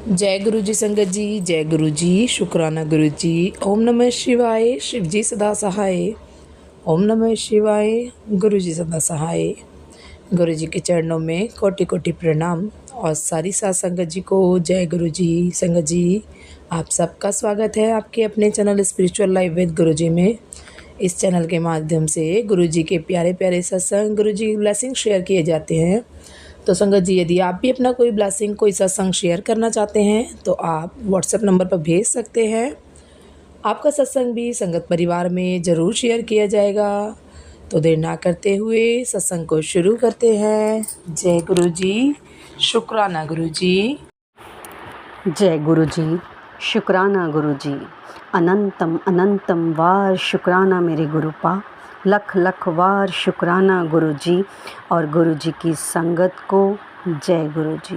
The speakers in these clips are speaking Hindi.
जय गुरु जी संगत जी, जय गुरु जी। शुक्राना गुरु जी। ओम नमः शिवाय। शिव जी सदा सहाय। ओम नमः शिवाय। गुरु जी सदा सहाय। गुरु जी के चरणों में कोटि कोटि प्रणाम और सारी साथ संगत जी को जय गुरु जी। संगत जी, आप सबका स्वागत है आपके अपने चैनल स्पिरिचुअल लाइफ विद गुरु जी में। इस चैनल के माध्यम से गुरु जी के प्यारे प्यारे सत्संग, गुरु जी की ब्लेसिंग शेयर किए जाते हैं। तो संगत जी, यदि आप भी अपना कोई ब्लेसिंग, कोई सत्संग शेयर करना चाहते हैं तो आप व्हाट्सएप नंबर पर भेज सकते हैं। आपका सत्संग भी संगत परिवार में ज़रूर शेयर किया जाएगा। तो देर ना करते हुए सत्संग को शुरू करते हैं। जय गुरु जी। शुक्राना गुरु जी। जय गुरु जी। शुक्राना गुरु जी। अनंतम अनंतम वार शुक्राना मेरे गुरुपा। लख लख वार शुक्राना गुरु जी और गुरु जी की संगत को। जय गुरु जी।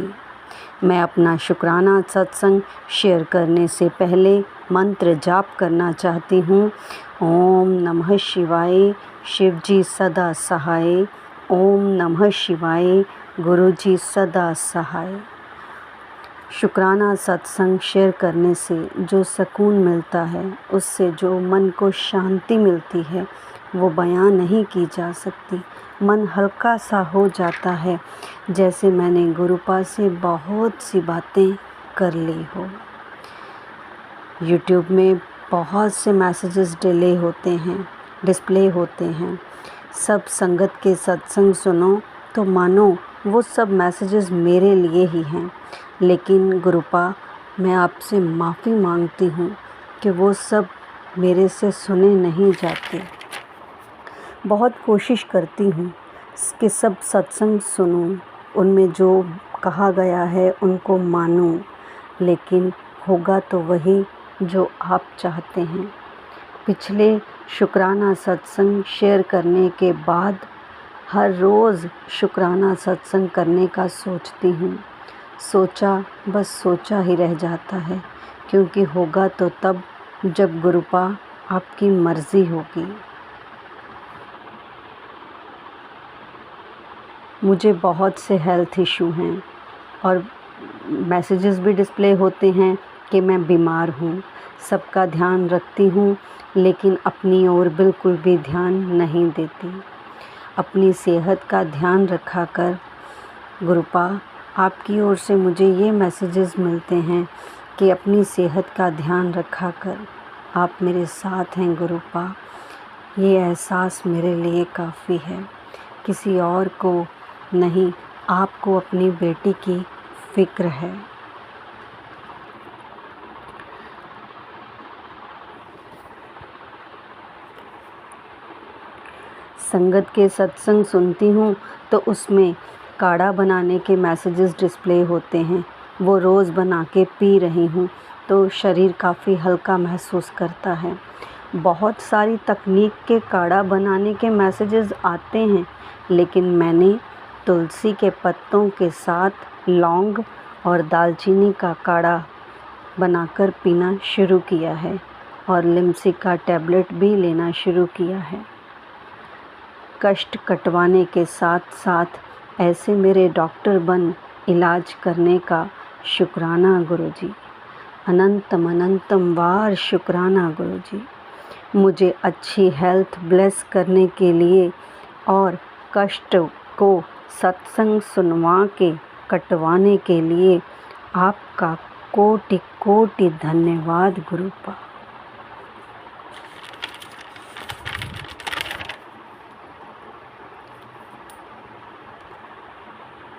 मैं अपना शुक्राना सत्संग शेयर करने से पहले मंत्र जाप करना चाहती हूँ। ओम नमः शिवाय। शिव जी सदा सहाय। ओम नमः शिवाय। गुरु जी सदा सहाय। शुक्राना सत्संग शेयर करने से जो सुकून मिलता है, उससे जो मन को शांति मिलती है, वो बयां नहीं की जा सकती। मन हल्का सा हो जाता है, जैसे मैंने गुरुपा से बहुत सी बातें कर ली हो। यूट्यूब में बहुत से मैसेजेस डिस्प्ले होते हैं। सब संगत के सत्संग सुनो तो मानो वो सब मैसेजेस मेरे लिए ही हैं। लेकिन गुरुपा, मैं आपसे माफ़ी मांगती हूँ कि वो सब मेरे से सुने नहीं जाते। बहुत कोशिश करती हूँ कि सब सत्संग सुनूं, उनमें जो कहा गया है उनको मानूं, लेकिन होगा तो वही जो आप चाहते हैं। पिछले शुक्राना सत्संग शेयर करने के बाद हर रोज़ शुक्राना सत्संग करने का सोचती हूँ। बस सोचा ही रह जाता है, क्योंकि होगा तो तब जब गुरुपा आपकी मर्ज़ी होगी। मुझे बहुत से हेल्थ इशू हैं और मैसेजेस भी डिस्प्ले होते हैं कि मैं बीमार हूँ। सबका ध्यान रखती हूँ, लेकिन अपनी ओर बिल्कुल भी ध्यान नहीं देती। अपनी सेहत का ध्यान रखा कर गुरुपा, आपकी ओर से मुझे ये मैसेजेस मिलते हैं कि अपनी सेहत का ध्यान रखा कर। आप मेरे साथ हैं गुरुपा। ये एहसास मेरे लिए काफ़ी है। किसी और को नहीं, आपको अपनी बेटी की फ़िक्र है। संगत के सत्संग सुनती हूँ तो उसमें काढ़ा बनाने के मैसेजेस डिस्प्ले होते हैं। वो रोज़ बना के पी रही हूँ तो शरीर काफ़ी हल्का महसूस करता है। बहुत सारी तकनीक के काढ़ा बनाने के मैसेजेस आते हैं, लेकिन मैंने तुलसी के पत्तों के साथ लौंग और दालचीनी का काढ़ा बनाकर पीना शुरू किया है और लिमसी का टैबलेट भी लेना शुरू किया है। कष्ट कटवाने के साथ साथ ऐसे मेरे डॉक्टर बन इलाज करने का शुक्राना गुरु जी। अनंतम अनंतम वार शुक्राना गुरु जी। मुझे अच्छी हेल्थ ब्लेस करने के लिए और कष्ट को सत्संग सुनवा के कटवाने के लिए आपका कोटि कोटि धन्यवाद गुरुपा।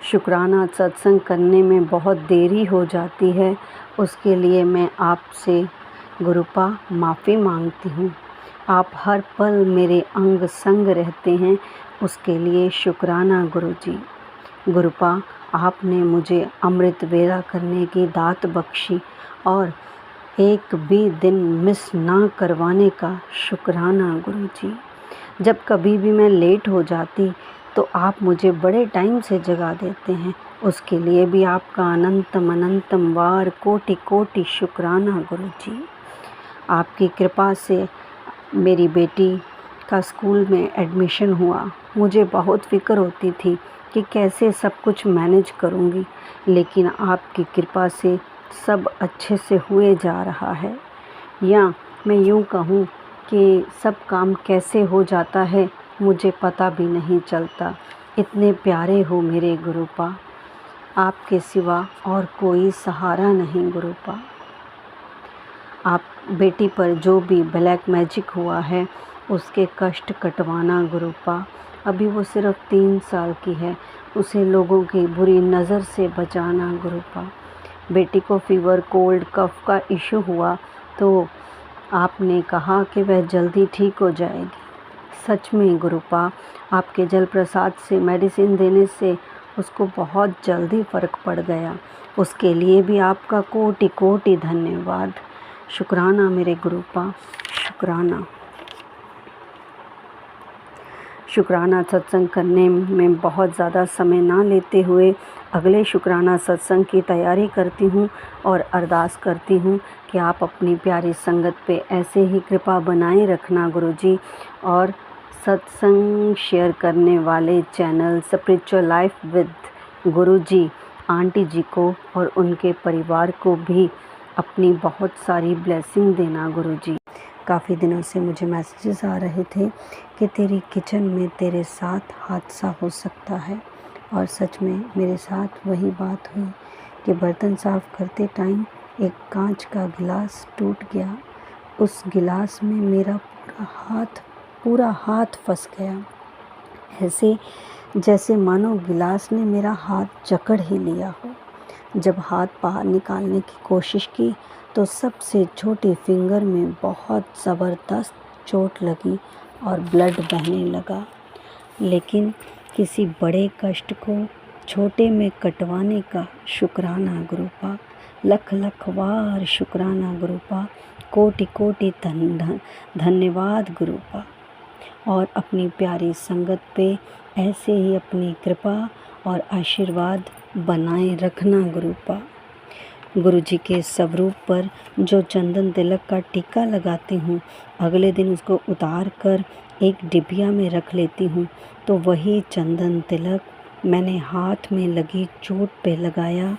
शुक्राना सत्संग करने में बहुत देरी हो जाती है, उसके लिए मैं आपसे गुरुपा माफ़ी मांगती हूँ। आप हर पल मेरे अंग संग रहते हैं, उसके लिए शुक्राना गुरु जी। गुरुपा, आपने मुझे अमृत वेला करने की दात बख्शी और एक भी दिन मिस ना करवाने का शुक्राना गुरु जी। जब कभी भी मैं लेट हो जाती तो आप मुझे बड़े टाइम से जगा देते हैं, उसके लिए भी आपका अनंतम अनंतम वार कोटि कोटि शुक्राना गुरु जी। आपकी कृपा से मेरी बेटी का स्कूल में एडमिशन हुआ। मुझे बहुत फ़िक्र होती थी कि कैसे सब कुछ मैनेज करूँगी, लेकिन आपकी कृपा से सब अच्छे से हुए जा रहा है, या मैं यूँ कहूँ कि सब काम कैसे हो जाता है मुझे पता भी नहीं चलता। इतने प्यारे हो मेरे गुरुपा, आपके सिवा और कोई सहारा नहीं गुरुपा। आप बेटी पर जो भी ब्लैक मैजिक हुआ है उसके कष्ट कटवाना गुरुपा। अभी वो सिर्फ़ 3 साल की है, उसे लोगों की बुरी नज़र से बचाना गुरुपा। बेटी को फ़ीवर, कोल्ड, कफ़ का इशू हुआ तो आपने कहा कि वह जल्दी ठीक हो जाएगी। सच में गुरुपा, आपके जल प्रसाद से मेडिसिन देने से उसको बहुत जल्दी फ़र्क पड़ गया। उसके लिए भी आपका कोटि कोटि धन्यवाद। शुक्राना मेरे गुरुपा, शुक्राना। शुक्राना सत्संग करने में बहुत ज़्यादा समय ना लेते हुए अगले शुक्राना सत्संग की तैयारी करती हूँ और अरदास करती हूँ कि आप अपनी प्यारी संगत पे ऐसे ही कृपा बनाए रखना गुरुजी। और सत्संग शेयर करने वाले channel spiritual life with Guruji aunty ji को और उनके परिवार को भी अपनी बहुत सारी ब्लेसिंग देना गुरुजी। काफ़ी दिनों से मुझे मैसेजेस आ रहे थे कि तेरी किचन में तेरे साथ हादसा हो सकता है, और सच में मेरे साथ वही बात हुई कि बर्तन साफ़ करते टाइम एक कांच का गिलास टूट गया। उस गिलास में मेरा पूरा हाथ फंस गया, ऐसे जैसे मानो गिलास ने मेरा हाथ जकड़ ही लिया हो। जब हाथ बाहर निकालने की कोशिश की तो सबसे छोटी फिंगर में बहुत ज़बरदस्त चोट लगी और ब्लड बहने लगा। लेकिन किसी बड़े कष्ट को छोटे में कटवाने का शुक्राना गुरुपा, लख लख वार शुक्राना गुरुपा, कोटि कोटि धन्यवाद गुरुपा। और अपनी प्यारी संगत पे ऐसे ही अपनी कृपा और आशीर्वाद बनाए रखना गुरुपा। गुरुजी के स्वरूप पर जो चंदन तिलक का टीका लगाती हूँ, अगले दिन उसको उतार कर एक डिबिया में रख लेती हूँ, तो वही चंदन तिलक मैंने हाथ में लगी चोट पे लगाया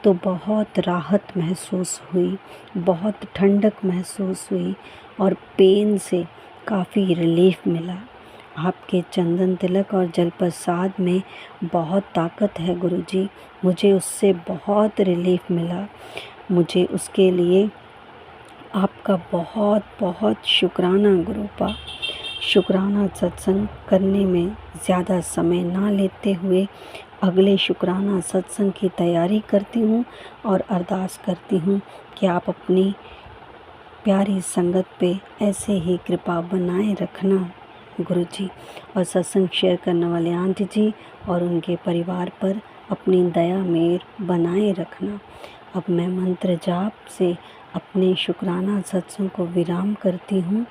तो बहुत राहत महसूस हुई, बहुत ठंडक महसूस हुई और पेन से काफ़ी रिलीफ मिला। आपके चंदन तिलक और जल प्रसाद में बहुत ताकत है गुरुजी, मुझे उससे बहुत रिलीफ मिला। मुझे उसके लिए आपका बहुत बहुत शुक्राना गुरुपा। शुक्राना सत्संग करने में ज़्यादा समय ना लेते हुए अगले शुक्राना सत्संग की तैयारी करती हूँ और अरदास करती हूँ कि आप अपनी प्यारी संगत पे ऐसे ही कृपा बनाए रखना गुरुजी। और सत्संग शेयर करने वाले आंटी जी और उनके परिवार पर अपनी दया मेहर बनाए रखना। अब मैं मंत्र जाप से अपने शुक्राना सत्संग को विराम करती हूँ।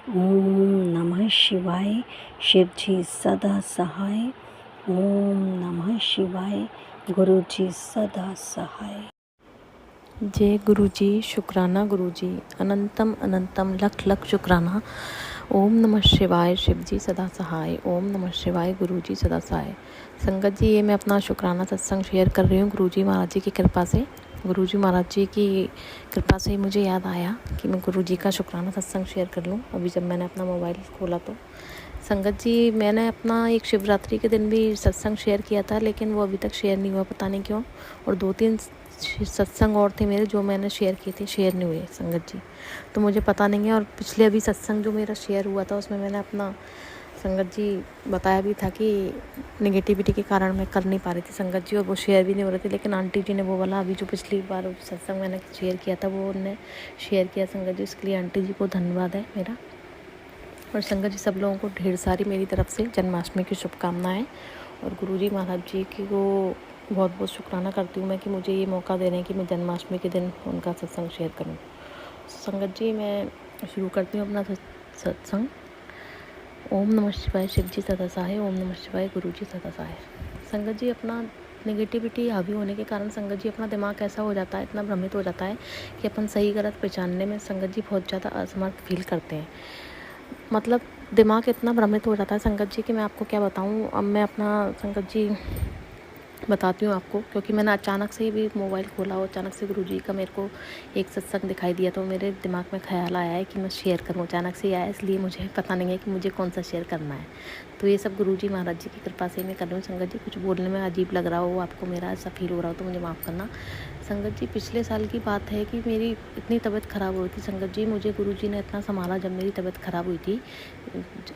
ओम नमः शिवाय, शिव जी सदा सहाय। ओम नमः शिवाय, गुरु जी सदा सहाय। जय गुरुजी, शुक्राना गुरुजी, अनंतम अनंतम लख लख शुक्राना। ओम नमः शिवाय, शिव जी सदा सहाय। ओम नमः शिवाय, गुरुजी सदा सहाय। संगत जी, ये मैं अपना शुक्राना सत्संग शेयर कर रही हूँ गुरुजी महाराज जी की कृपा से। गुरुजी महाराज जी की कृपा से मुझे याद आया कि मैं गुरुजी का शुक्राना सत्संग शेयर कर लूँ। अभी जब मैंने अपना मोबाइल खोला तो संगत जी, मैंने अपना एक शिवरात्रि के दिन भी सत्संग शेयर किया था, लेकिन वो अभी तक शेयर नहीं हुआ, पता नहीं क्यों। और 2-3 सत्संग और थे मेरे जो मैंने शेयर किए थे, शेयर नहीं हुए संगत जी, तो मुझे पता नहीं है। और पिछले अभी सत्संग जो मेरा शेयर हुआ था उसमें मैंने अपना संगत जी बताया भी था कि नेगेटिविटी के कारण मैं कर नहीं पा रही थी संगत जी, और वो शेयर भी नहीं हो रहे थे। लेकिन आंटी जी ने वो वाला अभी जो पिछली बार सत्संग मैंने शेयर किया था वो उन्होंने शेयर किया संगत जी, इसके लिए आंटी जी को धन्यवाद है मेरा। और संगत जी, सब लोगों को ढेर सारी मेरी तरफ से जन्माष्टमी की शुभकामनाएं। और गुरुजी महाराज जी की को बहुत बहुत शुक्राना करती हूँ मैं कि मुझे ये मौका दे रहे हैं कि मैं जन्माष्टमी के दिन उनका सत्संग शेयर करूँ। संगत जी, मैं शुरू करती हूँ अपना सत्संग। ओम नमः शिवाय, शिव जी सदा सहाय। ओम नमः शिवाय, गुरु जी सदा सहाय। संगत जी, अपना नेगेटिविटी हावी होने के कारण संगत जी अपना दिमाग ऐसा हो जाता है, इतना भ्रमित हो जाता है कि अपन सही गलत पहचानने में संगत जी बहुत ज़्यादा असमर्थ फील करते हैं। मतलब दिमाग इतना भ्रमित हो जाता है संगत जी कि मैं आपको क्या बताऊँ। अब मैं अपना संगत जी बताती हूँ आपको, क्योंकि मैंने अचानक से भी मोबाइल खोला और अचानक से गुरुजी का मेरे को एक सत्संग दिखाई दिया, तो मेरे दिमाग में ख्याल आया है कि मैं शेयर करूँ। अचानक से आया, इसलिए मुझे पता नहीं है कि मुझे कौन सा शेयर करना है। तो ये सब गुरुजी महाराज जी की कृपा से मैं कर रही हूँ। संगत जी, कुछ बोलने में अजीब लग रहा हो, आपको मेरा ऐसा फील हो रहा हो तो मुझे माफ़ करना। संगत जी, पिछले साल की बात है कि मेरी इतनी तबीयत ख़राब हो रही थी। संगत जी, मुझे गुरुजी ने इतना संभाला जब मेरी तबीयत ख़राब हुई थी।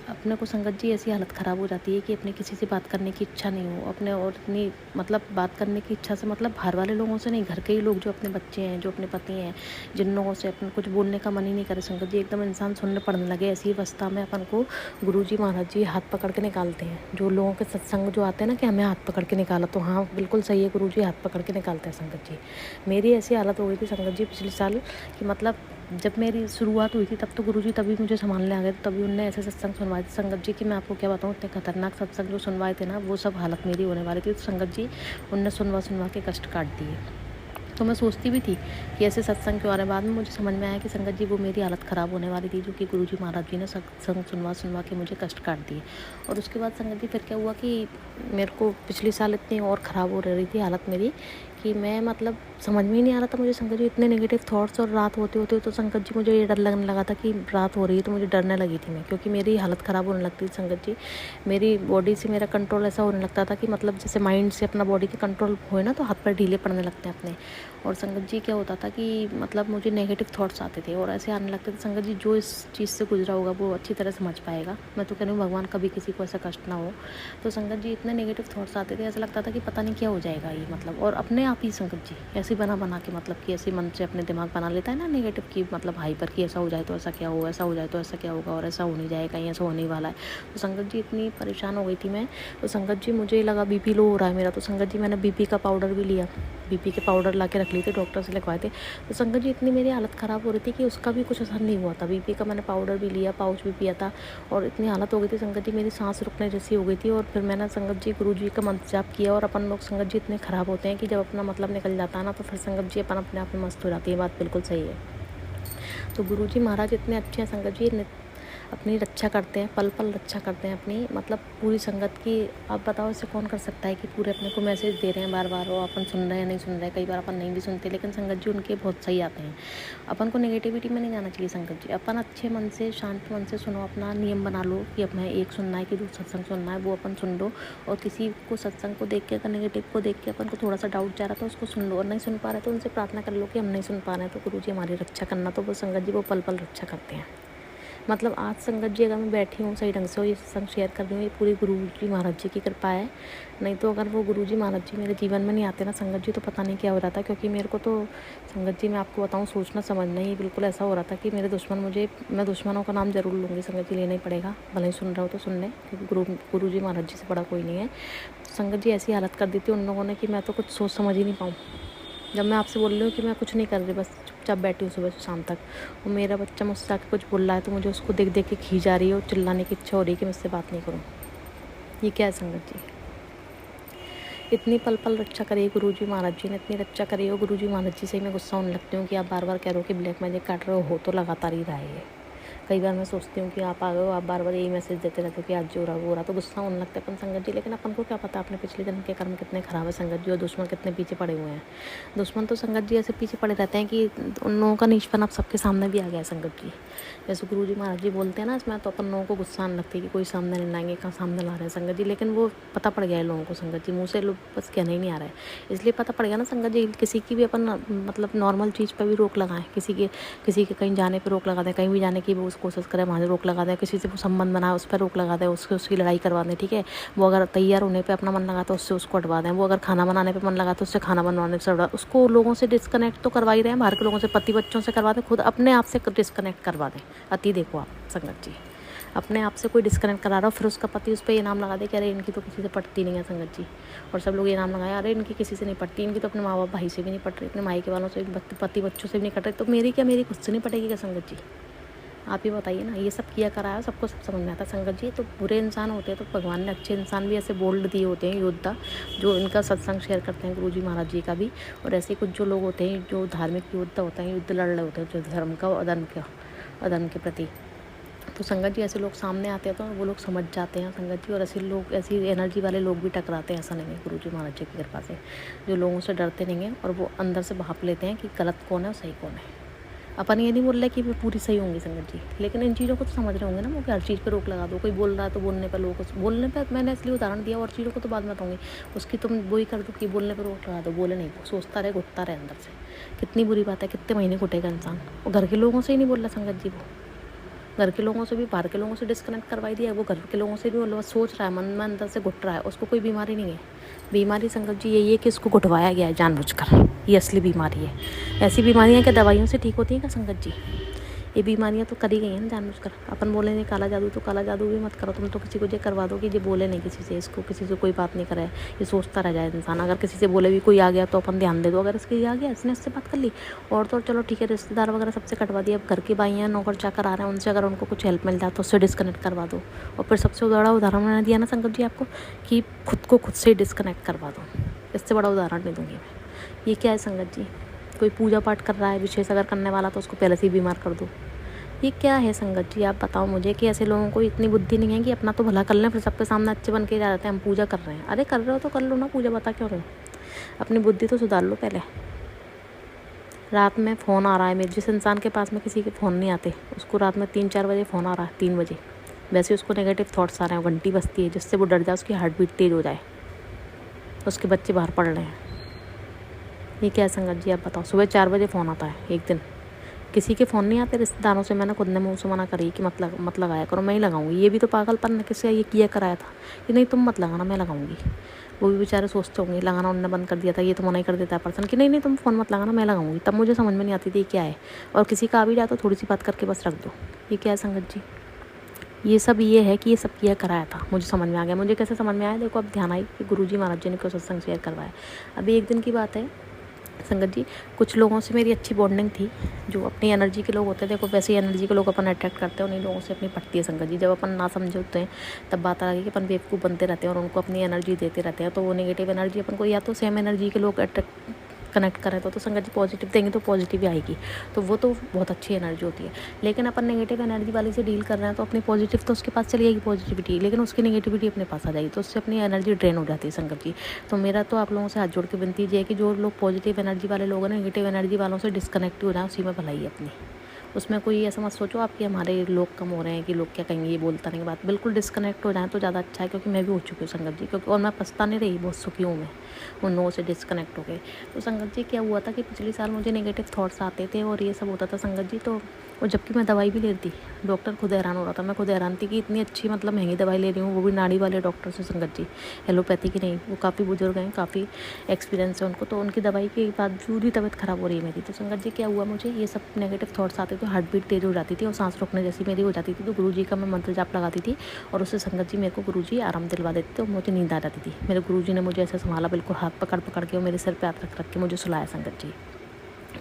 अपने को संगत जी ऐसी हालत ख़राब हो जाती है कि अपने किसी से बात करने की इच्छा नहीं हो अपने, और इतनी मतलब बात करने की इच्छा से मतलब बाहर वाले लोगों से नहीं, घर के ही लोग जो अपने बच्चे हैं, जो अपने पति हैं, जिन लोगों से अपन कुछ बोलने का मन ही नहीं करे। संगत जी, एकदम इंसान सुनने पड़ने लगे। ऐसी अवस्था में अपन को गुरुजी महाराज जी हाथ पकड़ के निकालते हैं। जो लोगों के सत्संग जो आते हैं ना कि हमें हाथ पकड़ के निकाला, तो हाँ बिल्कुल सही है, गुरुजी हाथ पकड़ के निकालते हैं। संगत जी, मेरी ऐसी हालत हो गई थी संगत जी पिछले साल कि मतलब जब मेरी शुरुआत हुई थी तब तो गुरुजी तभी मुझे संभालने आ गए, तो तभी उनने ऐसे सत्संग सुनवाए थे संगत जी कि मैं आपको क्या बताऊँ, इतने खतरनाक सत्संग जो सुनवाए थे ना, वो सब हालत मेरी होने वाली थी। तो संगत जी उनने सुनवा के कष्ट काट दिए। तो मैं सोचती भी थी कि ऐसे सत्संग क्यों आ रहे हैं। बाद में मुझे समझ में आया कि संगत जी वो मेरी हालत ख़राब होने वाली थी, जो कि गुरुजी महाराज जी ने सत्संग सुनवा के मुझे कष्ट काट दिए। और उसके बाद संगत जी फिर क्या हुआ कि मेरे को पिछले साल इतनी और ख़राब हो रही थी हालत मेरी कि मैं मतलब समझ में ही नहीं आ रहा था मुझे संगत जी, इतने नेगेटिव थॉट्स। और रात होते होते तो संगत जी मुझे ये डर लगने लगा था कि रात हो रही है, तो मुझे डरने लगी थी मैं, क्योंकि मेरी हालत ख़राब होने लगती थी संगत जी। मेरी बॉडी से मेरा कंट्रोल ऐसा होने लगता था कि मतलब जैसे माइंड से अपना बॉडी के कंट्रोल होए ना, तो हाथ पैर ढीले पड़ने लगते हैं अपने। और संगत जी क्या होता था कि मतलब मुझे नेगेटिव थॉट्स आते थे और ऐसे आने लगते थे। संगत जी, जो इस चीज़ से गुजरा होगा वो अच्छी तरह समझ पाएगा। मैं तो कह रही हूँ भगवान कभी किसी को ऐसा कष्ट ना हो। तो संगत जी इतने नेगेटिव थॉट्स आते थे, ऐसा लगता था कि पता नहीं क्या हो जाएगा ये मतलब। और अपने आप ही संगत जी ऐसे बना के मतलब कि ऐसे मन से अपने दिमाग बना लेता है ना नेगेटिव की, मतलब हाइपर की, ऐसा हो जाए तो ऐसा क्या हो, ऐसा हो जाए तो ऐसा क्या होगा, और ऐसा हो नहीं जाएगा, ऐसा होने वाला है। तो संगत जी इतनी परेशान हो गई थी मैं। तो संगत जी मुझे लगा बीपी लो हो रहा है मेरा, तो संगत जी मैंने बीपी का पाउडर भी लिया, बीपी के पाउडर ला के रख लिए थे, डॉक्टर से लिखवाए थे। तो संगत जी इतनी मेरी हालत ख़राब हो रही थी कि उसका भी कुछ असर नहीं हुआ था। बीपी का मैंने पाउडर भी लिया, पाउच भी पिया था, और इतनी हालत हो गई थी संगत जी, मेरी सांस रुकने जैसी हो गई थी। और फिर मैंने संगत जी गुरु जी का मंत्र जाप किया। और अपन लोग संगत जी इतने ख़राब होते हैं कि जब अपना मतलब निकल जाता है ना, तो फिर संगत जी अपन अपने आप में मस्त हो जाती है। बात बिल्कुल सही है। तो गुरु जी महाराज इतने अच्छे हैं संगत जी, अपनी रक्षा करते हैं, पल पल रक्षा करते हैं अपनी, मतलब पूरी संगत की। आप बताओ इसे कौन कर सकता है कि पूरे अपने को मैसेज दे रहे हैं बार बार, और अपन सुन रहे हैं नहीं सुन रहे, कई बार अपन नहीं भी सुनते, लेकिन संगत जी उनके बहुत सही आते हैं। अपन को नेगेटिविटी में नहीं जाना चाहिए संगत जी। अपन अच्छे मन से, शांत मन से सुनो, अपना नियम बना लो कि अब मैं एक सुनना है कि दूसरा सत्संग सुनना है, वो अपन सुन लो। और किसी को सत्संग को देख के, अगर नेगेटिव को देख के अपन को थोड़ा सा डाउट जा रहा है तो उसको सुन लो, और नहीं सुन पा रहे तो उनसे प्रार्थना कर लो कि हम नहीं सुन पा रहे हैं, तो गुरु जी हमारी रक्षा करना। तो वो संगत जी वो पल पल रक्षा करते हैं। मतलब आज संगत जी अगर मैं बैठी हूँ सही ढंग से और ये सत्संग शेयर कर रही हूँ, ये पूरी गुरु जी महाराज जी की कृपा है। नहीं तो अगर वो गुरु जी महाराज जी मेरे जीवन में नहीं आते ना संगत जी, तो पता नहीं क्या हो रहा था। क्योंकि मेरे को तो संगत जी मैं आपको बताऊँ, सोचना समझना ही बिल्कुल ऐसा हो रहा था कि मेरे दुश्मन मुझे, मैं दुश्मनों का नाम ज़रूर लूँगी संगत जी, लेना ही पड़ेगा, भले ही सुन रहा हो तो सुन लें, क्योंकि गुरु जी महाराज जी से बड़ा कोई नहीं है। संगत जी ऐसी हालत कर दी थी उन लोगों ने कि मैं तो कुछ सोच समझ ही नहीं पाऊँ। जब मैं आपसे बोल रही हूँ कि मैं कुछ नहीं कर रही, बस चुपचाप बैठी हूँ सुबह से शाम तक, और मेरा बच्चा मुझसे आके कुछ बोल रहा है तो मुझे उसको देख देख के खींच आ रही है और चिल्लाने की इच्छा हो रही है कि मुझसे बात नहीं करूँ। ये क्या है संगत जी? इतनी पल पल रक्षा करिए गुरु जी महाराज जी ने, इतनी रक्षा करिए। और गुरु जी महाराज जी से ही मैं गुस्सा होने लगती हूँ कि आप बार बार कह रहे हो कि ब्लैक मैजिक काट रहे हो तो लगातार ही रहा है ये। कई बार मैं सोचती हूँ कि आप आ गए हो, आप बार बार यही मैसेज देते रहते हो कि आज जो रहा वो रहा, तो गुस्सा होने लगता है अपन संगत जी। लेकिन अपन को क्या पता अपने पिछले जन्म के कर्म कितने खराब है संगत जी, और दुश्मन कितने पीछे पड़े हुए हैं। दुश्मन तो संगत जी ऐसे पीछे पड़े रहते हैं कि उन लोगों का नीचपन अब सबके सामने भी आ गया है संगत जी। जैसे गुरु जी महाराज जी बोलते हैं ना इसमें, तो अपन लोगों को गुस्सा आने लगती है कि कोई सामने नहीं लाएंगे, कहाँ सामने ला रहे हैं संगत जी। लेकिन वो पता पड़ गया है लोगों को संगत जी, मुँह से लोग बस कहना ही नहीं आ रहा है, इसलिए पता पड़ गया ना संगत जी। किसी की भी अपन मतलब नॉर्मल चीज़ पर भी रोक लगाएं, किसी के कहीं जाने पर रोक लगा दें, कहीं भी जाने की वो कोशिश करें वहाँ रोक लगा दें, किसी से वो संबंध बनाए उस पर रोक लगा दें, उसकी लड़ाई करवा दें, ठीक है। वो अगर तैयार होने पे अपना मन लगाता है उससे उसको हटवा दें, वो अगर खाना बनाने पे मन लगा तो उससे खाना बनवाने से उसको लोगों से डिस्कनेक्ट तो करवा ही रहे हैं, बाहर के लोगों से, पति बच्चों से करवा दें, खुद अपने आप से डिस्कनेक्ट करवा दें। अति देखो आप संगत जी, अपने आप से कोई डिस्कनेक्ट करा रहा हो, फिर उसका पति उस पर ये नाम लगा दे कि अरे इनकी तो किसी से पटती नहीं है संगत जी। और सब लोग ये नाम लगाए, अरे इनकी किसी से नहीं पटती, इनकी तो अपने माँ बाप भाई से भी नहीं पट रही, अपने माई के वालों से, पति बच्चों से भी नहीं कट रही, तो मेरी क्या, मेरी खुद से नहीं पटेगी क्या संगत जी? आप ही बताइए ना। ये सब किया कराया सबको सब समझ में आता संगत जी। तो बुरे इंसान होते हैं तो भगवान ने अच्छे इंसान भी ऐसे बोल्ड दिए होते हैं, योद्धा जो इनका सत्संग शेयर करते हैं गुरु जी महाराज जी का भी। और ऐसे कुछ जो लोग होते हैं जो धार्मिक योद्धा होते हैं, युद्ध लड़ रहे होते हैं जो धर्म का और अधर्म के प्रति। तो संगत जी ऐसे लोग सामने आते हैं तो वो लोग समझ जाते हैं संगत जी, और ऐसे लोग, ऐसी एनर्जी वाले लोग भी टकराते हैं, ऐसा नहीं है, गुरुजी महाराज जी की कृपा से, जो लोगों से डरते नहीं हैं और वो अंदर से भाप लेते हैं कि गलत कौन है और सही कौन है। अपन ये नहीं बोल रहे कि वे पूरी सही होंगी संगत जी, लेकिन इन चीज़ों को तो समझ रहे होंगे ना वो, कि हर चीज़ पे रोक लगा दो। कोई बोल रहा है तो बोलने पर लोगों को, बोलने पर मैंने इसलिए उदाहरण दिया, और चीज़ों को तो बाद में बताऊँगी, उसकी तुम वही कर दो कि बोलने पर रोक लगा दो, बोले नहीं, सोचता रहे, घुटता रहे अंदर से। कितनी बुरी बात है, कितने महीने घुटेगा इंसान। और घर के लोगों से ही नहीं बोल रहा संगत जी, वो घर के लोगों से भी, बाहर के लोगों से डिस्कनेक्ट करवाई दिया, वो घर के लोगों से भी मतलब सोच रहा है, मन में अंदर से घुट रहा है, उसको कोई बीमारी नहीं है। बीमारी संगत जी यही है कि इसको घुटवाया गया है जानबूझकर, ये असली बीमारी है। ऐसी बीमारियां क्या दवाइयों से ठीक होती हैं क्या संगत जी? ये बीमारियां तो करी गई हैं ना जानबूझकर। अपन बोले नहीं काला जादू, तो काला जादू भी मत करो, तुम तो किसी को ये करवा दो कि ये बोले नहीं किसी से, इसको किसी से कोई बात नहीं करे, ये सोचता रह जाए इंसान। अगर किसी से बोले भी कोई आ गया तो अपन ध्यान दे दो, अगर इसके आ गया, इसने इससे बात कर ली, और तो चलो ठीक है, रिश्तेदार वगैरह सबसे कटवा दिया, अब घर की बाइयाँ नौकर चाकर आ रहे हैं, उनसे अगर उनको कुछ हेल्प मिल जाए तो उससे डिस्कनेक्ट करवा दो। और फिर सबसे बड़ा उदाहरण मैंने दिया ना संगत जी आपको, कि खुद को खुद से ही डिस्कनेक्ट करवा दो। इससे बड़ा उदाहरण नहीं दूंगी मैं। ये क्या है संगत जी? कोई पूजा पाठ कर रहा है विशेष अगर करने वाला, तो उसको पहले से ही बीमार कर दो। ये क्या है संगत जी? आप बताओ मुझे, कि ऐसे लोगों को इतनी बुद्धि नहीं है कि अपना तो भला कर लें, फिर सबके सामने अच्छे बन के जा जाते हैं हम पूजा कर रहे हैं। अरे कर रहे हो तो कर लो ना पूजा, बता क्यों रहे हो? अपनी बुद्धि तो सुधार लो पहले। रात में फ़ोन आ रहा है मेरे, जिस इंसान के पास में किसी के फ़ोन नहीं आते, उसको रात में 3-4 बजे फ़ोन आ रहा है, 3 बजे, वैसे उसको नेगेटिव थॉट्स आ रहे हैं, घंटी बजती है जिससे वो डर जाए, उसकी हार्ट बीट तेज़ हो जाए, उसके बच्चे बाहर पढ़ रहे हैं। ये क्या है संगत जी? आप बताओ। सुबह 4 बजे फ़ोन आता है एक दिन, किसी के फ़ोन नहीं आते रिश्तेदारों से। मैंने खुद ने मुँह से मना करी कि मत लगाया करो, मैं ही लगाऊंगी। ये भी तो पागलपन है, किससे ये किया कराया था कि नहीं तुम मत लगाना, मैं लगाऊंगी। वो भी बेचारे सोचते होंगे लगाना उन्होंने बंद कर दिया था, ये तो मना ही कर देता है पर्सन कि नहीं तुम फ़ोन मत लगाना, मैं लगाऊंगी। तब मुझे समझ में नहीं आती थी क्या है, और किसी का आ भी जाए तो थोड़ी सी बात करके बस रख दो। ये क्या है संगत जी? ये सब ये है कि ये सब किया कराया था, मुझे समझ में आ गया। मुझे कैसे समझ में आया? देखो अब ध्यान आई कि गुरुजी महाराज जी ने क्यों सत्संग शेयर करवाया। अभी एक दिन की बात है संगत जी, कुछ लोगों से मेरी अच्छी बॉन्डिंग थी, जो अपनी एनर्जी के लोग होते हैं। देखो वैसे ही एनर्जी के लोग अपन अट्रैक्ट करते हैं, उन्हीं लोगों से अपनी पटती है संगत जी। जब अपन ना समझे होते हैं तब बात आ गई कि अपन बेवकूफ़ बनते रहते हैं और उनको अपनी एनर्जी देते रहते हैं, तो वो नेगेटिव एनर्जी अपन को, या तो सेम एनर्जी के लोग अट्रैक्ट कनेक्ट करें तो संगत जी पॉजिटिव देंगे तो पॉजिटिव ही आएगी, तो वो तो बहुत अच्छी एनर्जी होती है। लेकिन अपन नेगेटिव एनर्जी वाले से डील कर रहे हैं तो अपनी पॉजिटिव तो उसके पास चली जाएगी पॉजिटिविटी, लेकिन उसकी नेगेटिविटी अपने पास आ जाएगी, तो उससे अपनी एनर्जी ड्रेन हो जाती है संगत जी। तो मेरा तो आप लोगों से हाथ जोड़ के विनती है कि जो लोग पॉजिटिव एनर्जी वाले लोग हैं, नेगेटिव एनर्जी वालों से डिस्कनेक्ट हो जाए, उसी में भलाई है अपनी। उसमें कोई ऐसा मत सोचो आप कि हमारे लोग कम हो रहे हैं, कि लोग क्या कहेंगे, ये बोलता नहीं बात। बिल्कुल डिस्कनेक्ट हो जाए तो ज़्यादा अच्छा है, क्योंकि मैं भी हो चुकी हूँ संगत जी, क्योंकि और मैं पछता नहीं रही, बहुत सुखी हूँ मैं उन लोगों से डिस्कनेक्ट हो गए। तो संगत जी क्या हुआ था कि पिछले साल मुझे नेगेटिव थॉट्स आते थे और ये सब होता था संगत जी, तो और जबकि मैं दवाई भी ले रही थी, डॉक्टर खुद हैरान हो रहा था, मैं खुद हैरान थी कि इतनी अच्छी मतलब महंगी दवाई ले रही हूँ, वो भी नाड़ी वाले डॉक्टर से संगत जी, एलोपैथी की नहीं। वो काफ़ी बुजुर्ग हैं, काफ़ी एक्सपीरियंस है उनको, तो उनकी दवाई के बावजूद ही तबीयत ख़राब हो रही है मेरी। तो संगत जी क्या हुआ, मुझे ये सब नेगेटिव थॉट्स आते थे, हार्ट बीट तेज़ हो जाती थी और सांस रोकने जैसी मेरी हो जाती थी। तो गुरुजी का मैं मंत्र जाप लगाती थी और उससे संगत जी मेरे को गुरुजी आराम दिलवा देते थे और मुझे नींद आ जाती थी। मेरे गुरुजी ने मुझे ऐसे संभाला, बिल्कुल हाथ पकड़ पकड़ के और मेरे सिर पे हाथ रख रख के मुझे सुलाया संगत जी,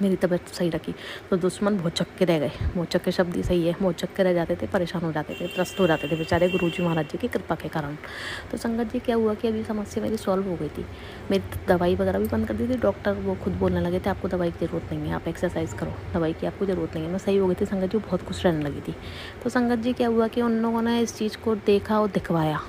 मेरी तबीयत सही रखी। तो दुश्मन भौचक्के रह गए, भौचक्के शब्द ही सही है, भौचक्के रह जाते थे, परेशान हो जाते थे, त्रस्त हो जाते थे बेचारे गुरुजी महाराज जी की कृपा के कारण। तो संगत जी क्या हुआ कि अभी समस्या मेरी सॉल्व हो गई थी, मेरी दवाई वगैरह भी बंद कर दी थी। डॉक्टर वो खुद बोलने लगे थे आपको दवाई की ज़रूरत नहीं है, आप एक्सरसाइज करो, दवाई की आपको ज़रूरत नहीं है। मैं सही हो गई थी संगत जी, बहुत खुश रहने लगी थी। तो संगत जी क्या हुआ कि उन लोगों ने इस चीज़ को देखा और दिखवाया,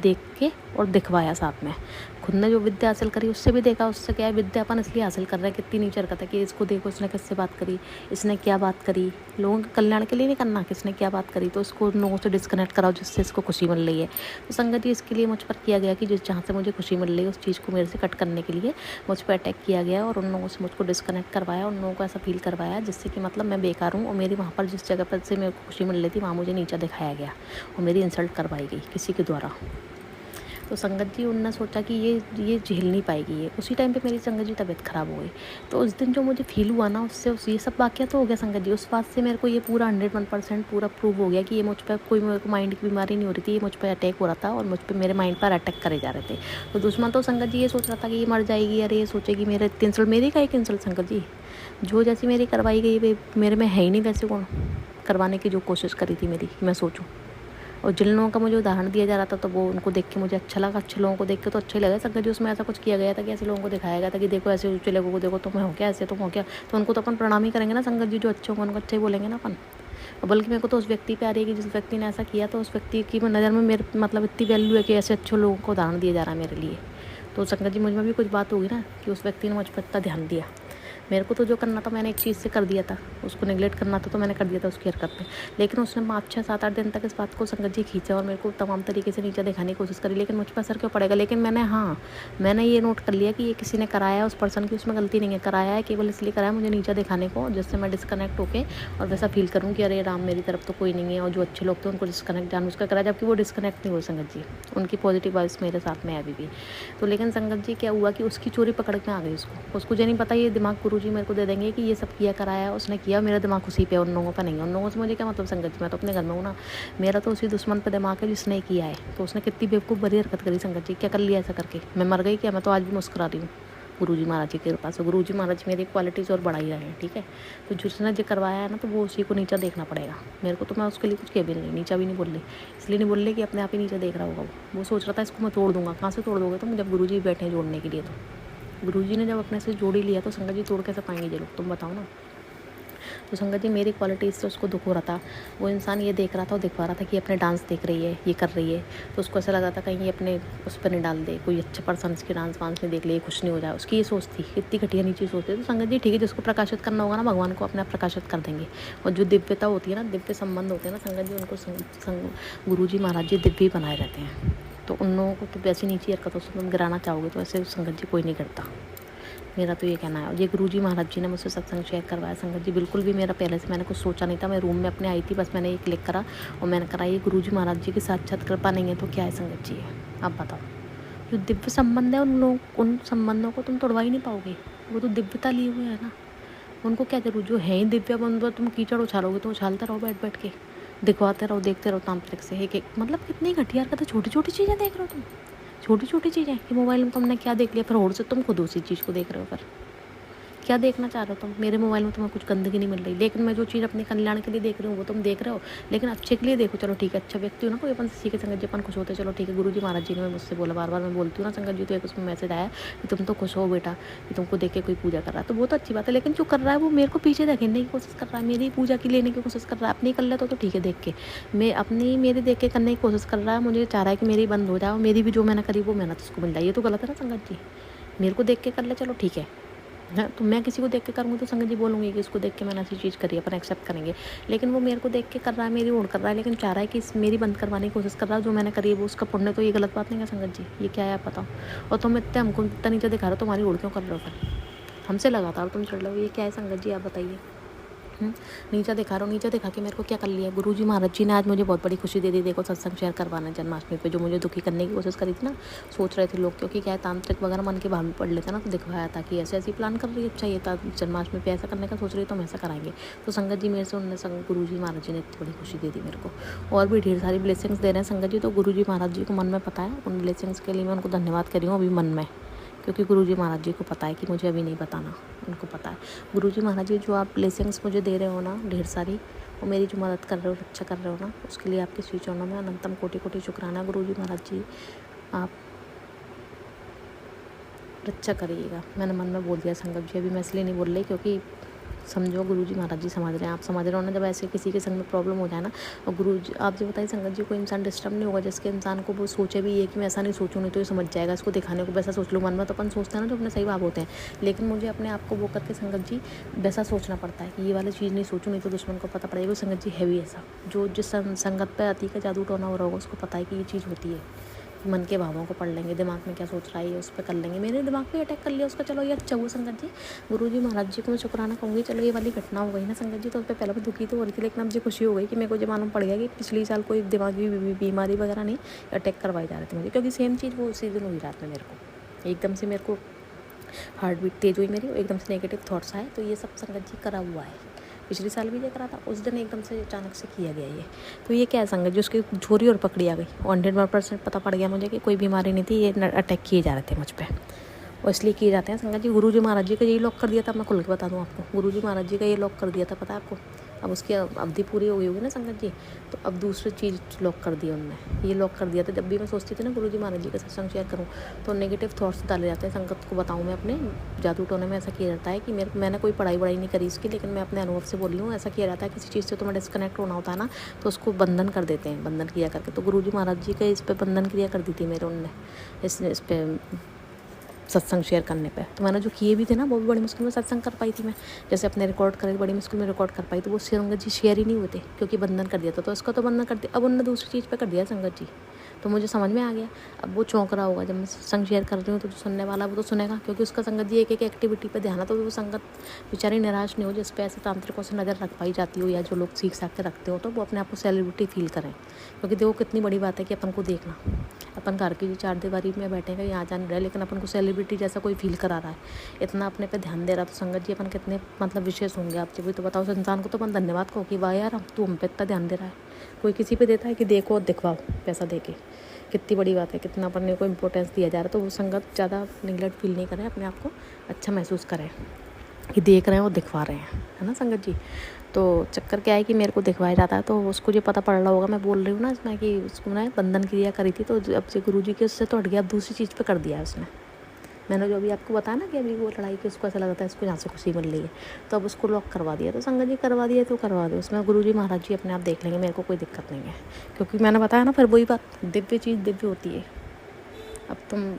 देख के और दिखवाया साथ में। खुद ने जो विद्या हासिल करी उससे भी देखा, उससे क्या है विद्या अपन इसलिए हासिल कर रहे हैं, कितनी नीचे रखा था कि इसको देखो इसने किससे बात करी, इसने क्या बात करी, लोगों के कल्याण के लिए नहीं करना, किसने क्या बात करी, तो इसको उन लोगों से डिस्कनेक्ट कराओ जिससे इसको खुशी मिल रही है। तो संगत जी इसके लिए मुझ पर किया गया कि जिस जहाँ से मुझे खुशी मिल रही है उस चीज़ को मेरे से कट करने के लिए मुझ पर अटैक किया गया और उन लोगों से मुझको डिस्कनेक्ट करवाया, उन लोगों को ऐसा फील करवाया जिससे कि मतलब मैं बेकार हूँ, और मेरी वहाँ पर जिस जगह पर से मेरे को खुशी मिल रही थी वहाँ मुझे नीचा दिखाया गया और मेरी इंसल्ट करवाई गई किसी के द्वारा। तो संगत जी उनने सोचा कि ये झेल नहीं पाएगी ये, उसी टाइम पे मेरी संगत जी तबीयत ख़राब हो गई। तो उस दिन जो मुझे फील हुआ ना, उससे ये सब वाक़या तो हो गया संगत जी, उस बात से मेरे को ये पूरा 101% पूरा प्रूव हो गया कि ये मुझ पर कोई, मेरे को माइंड की बीमारी नहीं हो रही थी, ये मुझ पर अटैक हो रहा था और मुझ पर मेरे माइंड पर अटैक करे जा रहे थे। तो दुश्मन तो संगत जी ये सोच रहा था कि ये मर जाएगी, अरे ये सोचेगी मेरे इतनी इंसल्ट, मेरी का एक इंसल्ट संगत जी, जो जैसी मेरी करवाई गई वे मेरे में है ही नहीं वैसे कौन करवाने की जो कोशिश करी थी मेरी, मैं सोचूं। और जिन लोगों का मुझे उदाहरण दिया जा रहा था तो वो उनको देख के मुझे अच्छा लगा, अच्छे लोगों को देख के तो अच्छा ही लगा। संगत जी उसमें ऐसा कुछ किया गया था कि ऐसे लोगों को दिखाया गया था कि देखो ऐसे ऊँचे लोगों को देखो, तुम हो क्या, ऐसे तुम हो क्या, तो उनको तो अपन प्रणाम ही करेंगे ना संगत जी, जो अच्छे होंगे उनको अच्छे ही बोलेंगे ना अपन। और बल्कि मेरे को तो उस व्यक्ति पे आ रही है कि जिस व्यक्ति ने ऐसा किया, तो उस व्यक्ति की नज़र में मेरे मतलब इतनी वैल्यू है कि ऐसे अच्छे लोगों को उदाहरण दिया जा रहा है मेरे लिए। तो संगत जी मुझ में भी कुछ बात होगी ना कि उस व्यक्ति ने मुझ पर इतना ध्यान दिया। मेरे को तो जो करना था मैंने एक चीज़ से कर दिया था, उसको नेगलेक्ट करना था तो मैंने कर दिया था उसकी हरकत पे। लेकिन उसने 5-6-7-8 दिन तक इस बात को संगत जी खींचा और मेरे को तमाम तरीके से नीचे दिखाने की कोशिश करी, लेकिन मुझ पर असर क्यों पड़ेगा। लेकिन मैंने ये नोट कर लिया कि ये किसी ने कराया, उस पर्सन की उसमें गलती नहीं है, कराया है केवल इसलिए कराया मुझे नीचा दिखाने को, जिससे मैं डिस्कनेक्ट होके और वैसा फील करूँ कि अरे राम मेरी तरफ तो कोई नहीं है, और जो अच्छे लोग थे उनको डिस्कनेक्ट जानबूझकर कराया, जबकि वो डिस्कनेक्ट नहीं हुए संगत जी, उनकी पॉजिटिव वाइब्स मेरे साथ में है अभी भी। तो लेकिन संगत जी क्या हुआ कि उसकी चोरी पकड़ में आ गई। उसको जो नहीं पता ये दिमाग गुरुजी मेरे को दे देंगे कि ये सब किया कराया उसने किया, मेरा दिमाग उसी पे, उन लोगों पर नहीं है। उन लोगों से मुझे क्या मतलब संगत जी, मैं तो अपने घर में हूँ ना, मेरा तो उसी दुश्मन पे दिमाग है जिसने किया है। तो उसने कितनी बेवकूफ़ बड़ी हरकत करी संगत जी, क्या कर लिया ऐसा करके, मैं मर गई क्या? मैं तो आज भी मुस्कुरा रही हूँ गुरुजी महाराज जी के कृपा से। गुरुजी महाराज जी मेरी क्वालिटीज़ और बढ़ाई रहे हैं, ठीक है। तो जिसने जो करवाया है ना, तो वो उसी को नीचा देखना पड़ेगा मेरे को। तो मैं उसके लिए कुछ कह भी नहीं, नीचा भी नहीं बोल रही, इसलिए नहीं बोल रही कि अपने आप ही नीचा देख रहा होगा वो सोच रहा था इसको मैं तोड़ दूंगा। कहाँ से तोड़ दोगे तुम, जब गुरुजी बैठे हैं जोड़ने के लिए। तो गुरुजी ने जब अपने से जोड़ ही लिया तो संगत जी तोड़ कैसे पाएंगे ये लोग, तुम बताओ ना। तो संगत जी मेरी क्वालिटीज़ से उसको दुख हो रहा था। वो इंसान ये देख रहा था और दिखवा रहा था कि अपने डांस देख रही है, ये कर रही है, तो उसको ऐसा लगा था कहीं ये अपने उस पर नहीं डाल दे, कोई अच्छे पर्सन इसके डांस वांस नहीं देख ले, खुश नहीं हो जाए, उसकी ये सोच थी। इतनी घटिया नीची सोच थी। तो संगत जी ठीक है, जिसको प्रकाशित करना होगा ना, भगवान को अपने आप प्रकाशित कर देंगे। और जो दिव्यता होती है ना, दिव्य संबंध होते हैं ना संगत जी, उनको गुरुजी महाराज जी दिव्य बनाए रहते हैं। तो उन लोगों को तो वैसी नीची हरकतों से तुम गिराना चाहोगे तो ऐसे संगत जी कोई नहीं करता, मेरा तो ये कहना है। और ये गुरुजी महाराज जी ने मुझसे सत्संग शेयर करवाया संगत जी, बिल्कुल भी मेरा पहले से मैंने कुछ सोचा नहीं था। मैं रूम में अपने आई थी, बस मैंने ये क्लिक करा और मैंने करा। ये गुरुजी महाराज जी की साक्षात कृपा नहीं है तो क्या है संगत जी? अब बताओ, जो दिव्य संबंध है उन संबंधों को तुम तोड़वा ही नहीं पाओगे। वो तो दिव्यता लिए हुए है ना, उनको क्या जरूर, जो है ही दिव्य बंधु, तुम कीचड़ उछालोगे तो उछालते रहो बैठ बैठ के, दिखवाते रहो, देखते रहो तांत्रिक से एक मतलब कितनी घटिया हरकत है। छोटी छोटी चीज़ें देख रहे हो तुम, छोटी छोटी चीज़ें कि मोबाइल में तुमने क्या देख लिया, फिर और से तुम खुद उसी चीज़ को देख रहे हो। फिर क्या देखना चाह रहे हो तुम? मेरे मोबाइल में तुम्हें कुछ गंदगी नहीं मिल रही, लेकिन मैं जो चीज़ अपने कल्याण के लिए देख रही हूँ वो तुम देख रहे हो, लेकिन अच्छे के लिए देखो। चलो ठीक है, अच्छा व्यक्ति हो ना कोई, अपन सीखे संगत जी अपन खुश होते, चलो ठीक है। गुरुजी महाराज जी ने मुझसे बोला, बार बार मैं बोलती हूँ ना संगत जी, तो एक उसमें मैसेज आया कि तुम तो खुश हो बेटा, कि तुमको देख के कोई पूजा कर रहा है, तो वो तो अच्छी बात है। लेकिन जो कर रहा है वो मेरे को पीछे धकेलने की कोशिश कर रहा है, मेरी पूजा की लेने की कोशिश कर रहा है। अपनी कर ले तो ठीक है, देख के मेरी देख के करने की कोशिश कर रहा है, मुझे चाह रहा है कि मेरी बंद हो जाए और मेरी भी जो मैंने करी वो मेहनत उसको मिल जाए। ये तो गलत है ना संगत जी। मेरे को देख के कर ले, चलो ठीक है, तो मैं किसी को देख के करूँगी तो संगत जी बोलूँगी कि इसको देख के मैंने ऐसी चीज़ करी, अपन एक्सेप्ट करेंगे। लेकिन वो मेरे को देख के कर रहा है, मेरी ओढ़ कर रहा है, लेकिन चाह रहा है कि मेरी बंद करवाने की कोशिश कर रहा है। जो मैंने करी है वो उसका पुण्य, तो ये गलत बात नहीं है संगत जी? ये क्या है आप बताओ। और तुम इतने हमको इतना नीचे दिखा रहे हो, तुम्हारी ओढ़ क्यों कर रहे हो? फिर हमसे लगातार तुम चढ़ रहे हो, ये क्या है संगत जी? आप बताइए। नीचा दिखा रहा हूँ, नीचा दिखा के मेरे को क्या कर लिया? गुरुजी महाराज जी ने आज मुझे बहुत बड़ी खुशी दे दी। देखो सत्संग शेयर करवाना जन्माष्टमी पे, जो मुझे दुखी करने की कोशिश करी थी ना, सोच रहे थे लोग, क्योंकि क्या है तांत्रिक वगैरह मन के भाव में पढ़ लेते ना, तो दिखवाया था कि ऐसे ऐसी प्लान कर रही है, अच्छा ये जन्माष्टमी पे ऐसा करने का सोच रही है तो हम ऐसा कराएंगे। तो संगत जी मेरे से उन्होंने गुरुजी महाराज जी ने इतनी बड़ी खुशी दे दी मेरे को, और भी ढेर सारी ब्लेसिंग्स दे रहे हैं संगत जी। तो गुरुजी महाराज जी को मन में पता है, उन ब्लेसिंग्स के लिए मैं उनको धन्यवाद कर रही हूँ अभी मन में, क्योंकि गुरुजी महाराज जी को पता है कि मुझे अभी नहीं बताना, उनको पता है। गुरुजी महाराज जी जो आप ब्लेसिंग्स मुझे दे रहे हो ना ढेर सारी, वो मेरी जो मदद कर रहे हो, रक्षा कर रहे हो ना, उसके लिए आपके श्री चरणों में अनंतम कोटि कोटि शुक्राना। गुरुजी महाराज जी आप रक्षा करिएगा। मैंने मन में बोल दिया संगत जी, अभी मैं इसलिए नहीं बोल रही क्योंकि समझो गुरुजी महाराज जी समझ रहे हैं, आप समझ रहे हो ना। जब ऐसे किसी के संग में प्रॉब्लम हो जाए ना, और गुरुजी आप जो बताइए संगत जी, कोई इंसान डिस्टर्ब नहीं होगा जिसके इंसान को वो सोचे भी ये कि मैं ऐसा नहीं सोचूँ, नहीं तो ये समझ जाएगा, इसको दिखाने को वैसा सोच लूँ। मन में तो अपन सोचते हैं ना जो अपने सही भाव होते हैं, लेकिन मुझे अपने आप को वो करके संगत जी वैसा सोचना पड़ता है कि ये वाली चीज़ नहीं सोचूँ, नहीं तो दुश्मन को पता पड़ेगा। संगत जी है भी ऐसा, जो जिस संगत पर अति का जादू टोना हो रहा होगा उसको पता है कि ये चीज़ होती है। मन के भावों को पढ़ लेंगे, दिमाग में क्या सोच रहा है ये उस पर कर लेंगे। मेरे दिमाग पे अटैक कर लिया उसका, चलो ये अच्छा हुआ संगत जी। गुरुजी महाराज जी को मैं शुक्राना कहूँगी, चलो ये वाली घटना हो गई ना संगत जी, तो उस पर पहले मैं दुखी तो हो रही थी, लेकिन अब मुझे खुशी हो गई कि मेरे को जो मालूम पड़ गया कि पिछले साल कोई दिमागी बीमारी वगैरह नहीं, अटैक करवाए जा रहे थे मुझे, क्योंकि सेम चीज़ वो उसी दिन हुई रात में मेरे को। एकदम से मेरे को हार्ट बीट तेज हुई मेरी, एकदम से नेगेटिव थॉट्स आए, तो ये सब संगत जी करा हुआ है। पिछले साल भी ये करा था, उस दिन एकदम से अचानक से किया गया ये। तो ये क्या है संगत जी, उसकी झोरी और पकड़ी आ गई, 100% पता पड़ गया मुझे कि कोई बीमारी नहीं थी, ये अटैक किए जा रहे थे मुझ पर, और इसलिए किए जाते हैं संगत जी। गुरुजी महाराज जी का यही लॉक कर दिया था, मैं खुल के बता दूँ आपको, गुरुजी महाराज जी का ये लॉक कर दिया था, पता है आपको। अब उसकी अवधि पूरी हो गई होगी ना संगत जी, तो अब दूसरी चीज़ लॉक कर दिया उनने, ये लॉक कर दिया था। जब भी मैं सोचती थी ना गुरुजी महाराज जी का सत्संग शेयर करूँ तो नेगेटिव थॉट्स डाले जाते हैं। संगत को बताऊँ मैं अपने जादू टोने में ऐसा किया जाता है कि मैंने कोई पढ़ाई वढ़ाई नहीं करी इसकी, लेकिन मैं अपने अनुभव से बोल रही हूँ। ऐसा किया जाता है किसी चीज़ से तो मैं डिस्कनेक्ट होना होता है ना, तो उसको बंधन कर देते हैं, बंधन किया करके। तो गुरुजी महाराज जी का इस पर बंधन क्रिया कर दी थी मेरे उनने, इस पर सत्संग शेयर करने पे। तो मैंने जो किए भी थे ना वो भी बड़ी मुश्किल में सत्संग कर पाई थी मैं। जैसे अपने रिकॉर्ड करे बड़ी मुश्किल में रिकॉर्ड कर पाई, तो वो संगत जी शेयर ही नहीं हुए थे क्योंकि बंधन कर दिया था। तो इसका तो बंधन कर दिया, अब उन्होंने दूसरी चीज़ पे कर दिया संगत जी। तो मुझे समझ में आ गया। अब वो चौंक रहा होगा जब मैं सत्संग शेयर कर रही हूँ, तो जो सुनने वाला वो तो सुनेगा, क्योंकि उसका संगत जी एक एक एक्टिविटी पे ध्यान है। तो वो संगत बेचारी निराश नहीं हो जिस पे ऐसे तांत्रिकों से नज़र रख पाई जाती हो, या जो लोग सीख साख के रखते हो, तो वो अपने आप को सेलिब्रिटी फील करें। क्योंकि देखो कितनी बड़ी बात है कि अपन को देखना, अपन घर की चार दीवारी में बैठे हैं, यहाँ जान रहे, लेकिन अपन को सेलिब्रिटी जैसा कोई फील करा रहा है, इतना अपने पे ध्यान दे रहा। तो संगत जी अपन कितने मतलब विशेष होंगे आप जब भी। तो बताओ उस इंसान को तो अपन धन्यवाद कहो कि वाह यार तू हम पे इतना ध्यान दे रहा है। कोई किसी पे देता है कि देखो दिखवाओ पैसा दे के, कितनी बड़ी बात है, कितना अपन को इम्पोर्टेंस दिया जा रहा है। तो वो संगत ज़्यादा निगलेक्ट फील नहीं करें, अपने आप को अच्छा महसूस करें कि देख रहे हैं और दिखवा रहे हैं, है ना संगत जी। तो चक्कर क्या है कि मेरे को दिखवाया जाता है, तो उसको जो पता पड़ रहा होगा, मैं बोल रही हूँ ना इसमें कि उसको मैंने बंधन क्रिया करी थी, तो अब से गुरुजी के उससे तो हट गया, अब दूसरी चीज़ पे कर दिया है उसने। मैंने जो अभी आपको बताया ना कि अभी वो लड़ाई की उसको ऐसा लगता है इसको यहाँ से खुशी मिल रही है, तो अब उसको लॉक करवा दिया। तो संगत जी करवा दिया तो करवा दो, उसमें गुरुजी महाराज जी अपने आप देख लेंगे, मेरे को कोई दिक्कत नहीं है। क्योंकि मैंने बताया ना, फिर वही बात, दिव्य चीज़ दिव्य होती है। अब तुम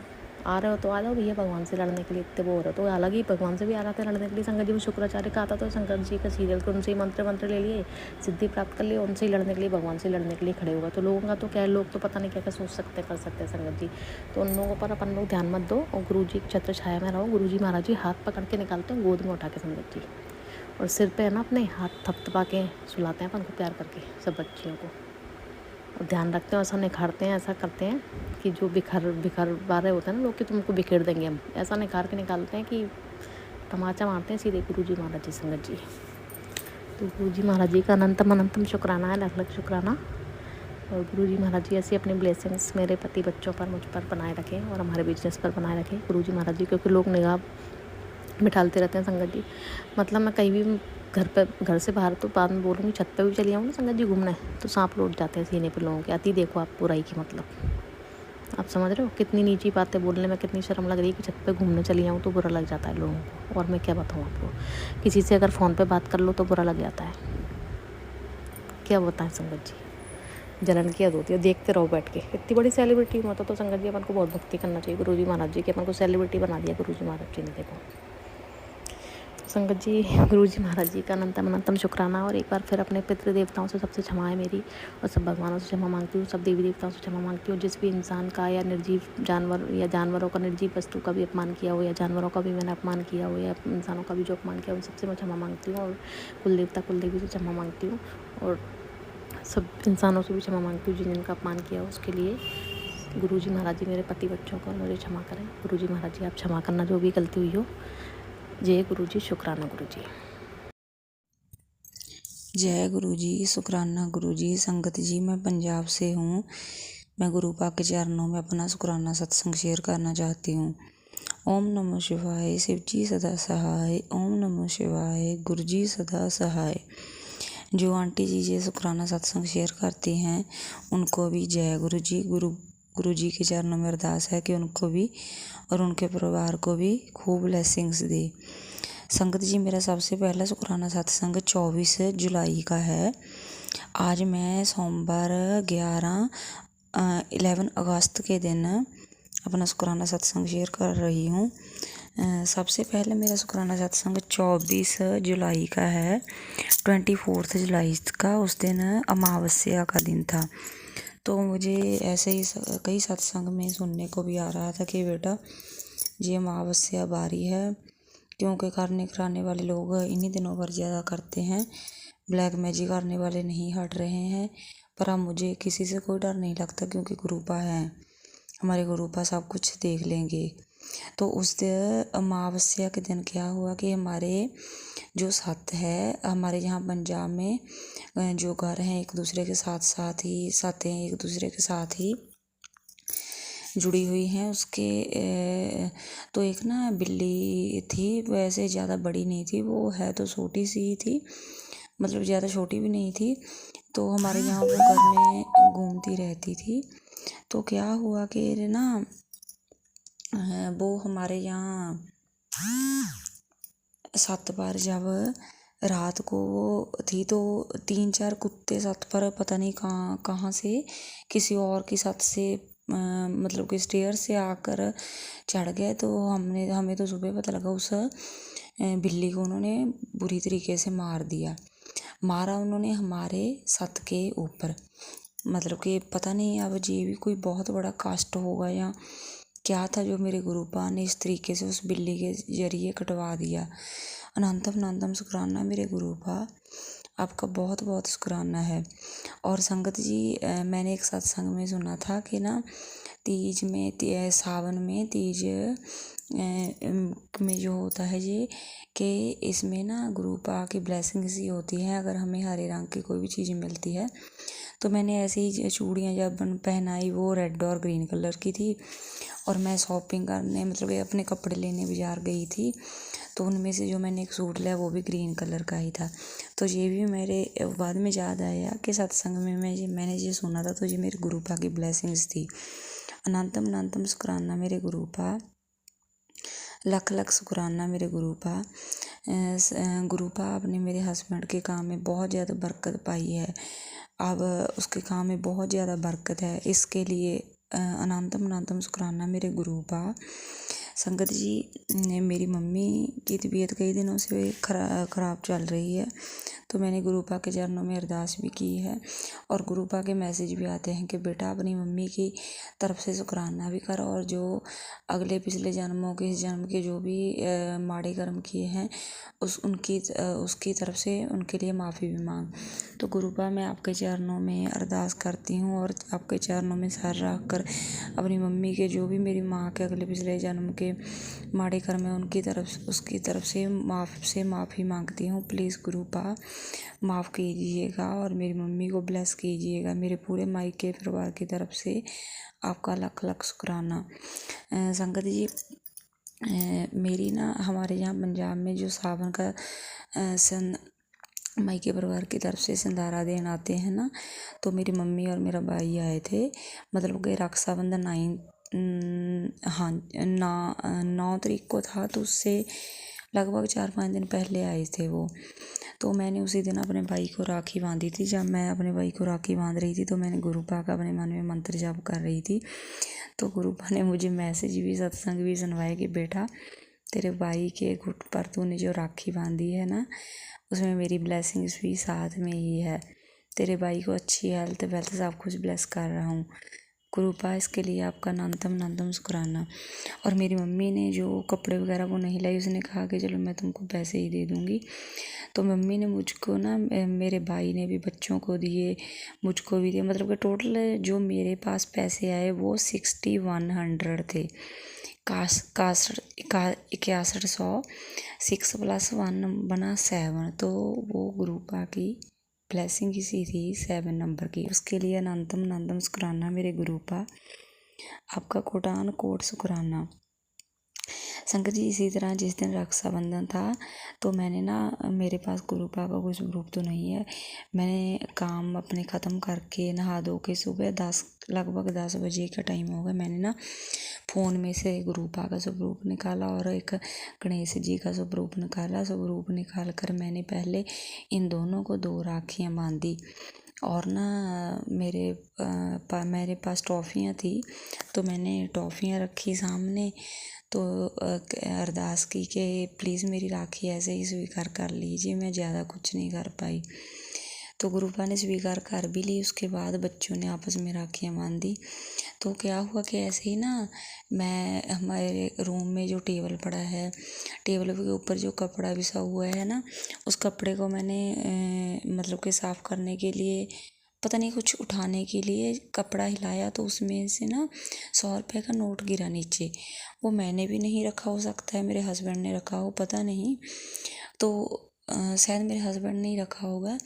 आ रहे हो तो आ जाओ भैया भगवान से लड़ने के लिए, इतने वो हो रहे हो तो अलग ही भगवान से भी आ रहा था लड़ने के लिए। संगत जी में शुक्राचार्य का आता, तो संगत जी का सीरियल के उनसे ही मंत्र ले लिए, सिद्धि प्राप्त कर लिए, उनसे ही लड़ने के लिए, भगवान से लड़ने के लिए खड़े होगा। तो लोगों का तो क्या है, लोग तो पता नहीं क्या क्या सोच सकते कर सकते हैं संगत जी। तो उन लोगों पर अपन लोग ध्यान मत दो, और गुरु जी की छत्र छाया में रहो। गुरु जी महाराज जी हाथ पकड़ के निकालते हैं गोद में उठा के संगत जी, और सिर पे है ना अपने हाथ थपथपा के सुलाते हैं अपन को प्यार करके, सब बच्चियों को। और ध्यान रखते हैं, ऐसा निखारते हैं, ऐसा करते हैं कि जो बिखर रहे होते हैं ना लोग कि तुमको बिखेर देंगे हम, ऐसा निखार के निकालते हैं कि तमाचा मारते हैं सीधे गुरु जी महाराज जी संगत जी। तो गुरु जी महाराज जी का अनंतम शुक्राना है, लख शुक्राना। और गुरु जी महाराज जी ऐसे अपने ब्लेसिंग्स मेरे पति बच्चों पर, मुझ पर बनाए रखें, और हमारे बिजनेस पर बनाए रखें गुरु जी महाराज जी। क्योंकि लोग निगाह बिठालते रहते हैं संगत जी। मतलब मैं कहीं भी घर से बाहर, तो बाद में बोलूँगी, छत पे भी चली जाऊँ ना संगत जी घूमने, तो सांप लौट जाते हैं सीने पे लोगों के। अति देखो आप बुराई की, मतलब आप समझ रहे हो कितनी नीची बातें बोलने में कितनी शर्म लग रही है कि छत पे घूमने चली जाऊँ तो बुरा लग जाता है लोगों को। और मैं क्या बताऊँ आपको, किसी से अगर फ़ोन पे बात कर लो तो बुरा लग जाता है, क्या बताएं संगत जी, जलन की हद होती है। देखते रहो बैठ के, इतनी बड़ी सेलिब्रिटी होता तो संगत जी अपन को बहुत भक्ति करना चाहिए गुरु जी महाराज जी की। अपन को सेलिब्रिटी बना दिया गुरु जी महाराज जी ने, देखो संगत जी। गुरु जी महाराज जी का अनंतम शुक्राना। और एक बार फिर अपने पितृ देवताओं से सबसे क्षमा है मेरी, और सब भगवानों से क्षमा मांगती हूँ, सब देवी देवताओं से क्षमा मांगती हूँ। जिस भी इंसान का या निर्जीव जानवर या जानवरों का, निर्जीव वस्तु का भी अपमान किया हो, या जानवरों का भी मैंने अपमान किया हो, या इंसानों का भी जो अपमान किया, उन सबसे मैं क्षमा मांगती हूँ। और कुल देवता कुल देवी से क्षमा मांगती हूँ, और सब इंसानों से भी क्षमा मांगती हूँ जिनका अपमान किया हो उसके लिए। गुरु जी महाराज जी मेरे पति बच्चों को मुझे क्षमा करें। गुरु जी महाराज जी आप क्षमा करना जो भी गलती हुई हो। जय गुरु जी, शुक्राना गुरु जी। जय गुरु जी, शुक्राना गुरु जी। संगत जी मैं पंजाब से हूँ। मैं गुरु पाक के चरणों में अपना शुक्राना सत्संग शेयर करना चाहती हूँ। ओम नमः शिवाय, शिव जी सदा सहाय। ओम नमः शिवाय, गुरु जी सदा सहाय। जो आंटी जी ये शुक्राना सत्संग शेयर करती हैं उनको भी जय गुरु जी। गुरु जी के चरणों में अरदास है कि उनको भी और उनके परिवार को भी खूब ब्लेसिंग्स दे। संगत जी मेरा सबसे पहला शुक्राना सत्संग 24 जुलाई का है। आज मैं सोमवार 11 अगस्त के दिन अपना शुक्राना सत्संग शेयर कर रही हूँ। सबसे पहले मेरा शुक्राना सत्संग 24 जुलाई का है, 24 जुलाई का। उस दिन अमावस्या का दिन था। तो मुझे ऐसे ही कई सत्संग में सुनने को भी आ रहा था कि बेटा ये अमावस्या बारी है, क्योंकि करने कराने वाले लोग इन्हीं दिनों पर ज़्यादा करते हैं, ब्लैक मैजिक करने वाले नहीं हट रहे हैं। पर अब मुझे किसी से कोई डर नहीं लगता, क्योंकि गुरुपा है, हमारे गुरुपा सब कुछ देख लेंगे। तो उस अमावस्या के दिन क्या हुआ कि हमारे जो सत है, हमारे यहाँ पंजाब में जो घर हैं एक दूसरे के साथ ही, सतें एक दूसरे के साथ ही जुड़ी हुई हैं। उसके तो एक ना बिल्ली थी, वैसे ज़्यादा बड़ी नहीं थी, वो है तो छोटी सी ही थी। मतलब ज़्यादा छोटी भी नहीं थी। तो हमारे यहाँ वो घर में घूमती रहती थी। तो क्या हुआ कि ना वो हमारे यहाँ छत पर जब रात को वो थी तो 3-4 कुत्ते छत पर पता नहीं कहाँ से किसी और की छत से मतलब कि स्टेयर से आकर चढ़ गए। तो हमें तो सुबह पता लगा उस बिल्ली को उन्होंने बुरी तरीके से मारा उन्होंने हमारे छत के ऊपर। मतलब कि पता नहीं अब ये भी कोई बहुत बड़ा कष्ट होगा या क्या था जो मेरे गुरुपा ने इस तरीके से उस बिल्ली के जरिए कटवा दिया। अनंतम अनंतम शुक्राना मेरे गुरुपा, आपका बहुत बहुत शुक्राना है। और संगत जी मैंने एक सत्संग में सुना था कि ना तीज में सावन में तीज में जो होता है ये कि इसमें ना गुरुपा की ब्लेसिंग्स ही होती है। अगर हमें हरे रंग की कोई भी चीज़ मिलती है तो मैंने ऐसे ही चूड़ियाँ जब पहनाई वो रेड और ग्रीन कलर की थी। और मैं शॉपिंग करने मतलब कि अपने कपड़े लेने बाजार गई थी तो उनमें से जो मैंने एक सूट लिया वो भी ग्रीन कलर का ही था। तो ये भी मेरे बाद में याद आया कि सत्संग में मैंने ये सुना था तो ये मेरे गुरुपा की ब्लेसिंग्स थी। अनंतम अनंतम शुक्राना मेरे गुरुपा, लख लख शुक्राना मेरे गुरुपा। गुरुपा आपने मेरे हस्बैंड के काम में बहुत ज़्यादा बरकत पाई है। अब उसके काम में बहुत ज़्यादा बरकत है, इसके लिए अनंतम अनंतम शुक्राना मेरे गुरुपा। संगत जी मेरी मम्मी की तबीयत कई दिनों से ख़राब चल रही है तो मैंने गुरुपा के चरणों में अरदास भी की है। और गुरुपा के मैसेज भी आते हैं कि बेटा अपनी मम्मी की तरफ से शुक्राना भी करो और जो अगले पिछले जन्मों के इस जन्म के जो भी माड़े कर्म किए हैं उसकी तरफ से उनके लिए माफ़ी भी मांग। तो गुरुपा मैं आपके चरणों में अरदास करती हूँ और आपके चरणों में सर रख कर अपनी मम्मी के जो भी मेरी माँ के अगले पिछले जन्म के माड़े कर्म है उसकी तरफ से माफ़ी मांगती हूँ। प्लीज़ गुरुपा माफ़ कीजिएगा और मेरी मम्मी को ब्लेस कीजिएगा। मेरे पूरे मायके परिवार की तरफ से आपका लख लख शुक्राना। संगत जी मेरी ना हमारे यहाँ पंजाब में जो सावन का मायके परिवार की तरफ से संधारा देन आते हैं ना तो मेरी मम्मी और मेरा भाई आए थे। मतलब कि रक्षाबंधन 9 तारीख को था तो उससे लगभग 4-5 दिन पहले आए थे वो। तो मैंने उसी दिन अपने भाई को राखी बांधी थी। जब मैं अपने भाई को राखी बांध रही थी तो मैंने गुरुपा का अपने मन में मंत्र जाप कर रही थी। तो गुरुपा ने मुझे मैसेज भी सत्संग भी सुनवाया कि बेटा तेरे भाई के घुट पर तूने जो राखी बांधी है ना उसमें मेरी ब्लेसिंग्स भी साथ में ही है। तेरे भाई को अच्छी हेल्थ वेल्थ सब कुछ ब्लेस कर रहा हूँ। गुरुपा इसके लिए आपका अनंतम शुक्राना। और मेरी मम्मी ने जो कपड़े वगैरह वो नहीं लाई, उसने कहा कि चलो मैं तुमको पैसे ही दे दूँगी। तो मम्मी ने मुझको ना मेरे भाई ने भी बच्चों को दिए, मुझको भी दिए। मतलब कि टोटल जो मेरे पास पैसे आए वो 6100 थे। 6100 6 + 1 बना 7। तो वो गुरुपा की ब्लेसिंग किसी थी 7 नंबर की। उसके लिए अनंतम शुक्राना मेरे गुरुपा, आपका कोटान कोट शुक्राना। संगत जी इसी तरह जिस दिन रक्षाबंधन था तो मैंने ना मेरे पास गुरुपा का कुछ स्वरूप तो नहीं है। मैंने काम अपने ख़त्म करके नहा धो के सुबह लगभग 10 बजे का टाइम होगा। मैंने ना फ़ोन में से गुरुपा का स्वरूप निकाला और एक गणेश जी का स्वरूप निकाला। स्वरूप निकाल कर मैंने पहले इन दोनों को 2 राखियाँ बांधी। और ना मेरे पास टॉफ़ियाँ थी तो मैंने टॉफ़ियाँ रखी सामने। तो अरदास की कि प्लीज़ मेरी राखी ऐसे ही स्वीकार कर लीजिए, मैं ज़्यादा कुछ नहीं कर पाई। तो गुरुपा ने स्वीकार कर भी ली। उसके बाद बच्चों ने आपस में राखियाँ बांधी। तो क्या हुआ कि ऐसे ही ना मैं हमारे रूम में जो टेबल पड़ा है, टेबल के ऊपर जो कपड़ा बिछा हुआ है ना उस कपड़े को मैंने मतलब कि साफ़ करने के लिए पता नहीं कुछ उठाने के लिए कपड़ा हिलाया तो उसमें से ना 100 रुपये का नोट गिरा नीचे। वो मैंने भी नहीं रखा, हो सकता है मेरे हस्बैंड ने रखा हो, पता नहीं। तो शायद मेरे हस्बैंड ने ही रखा होगा।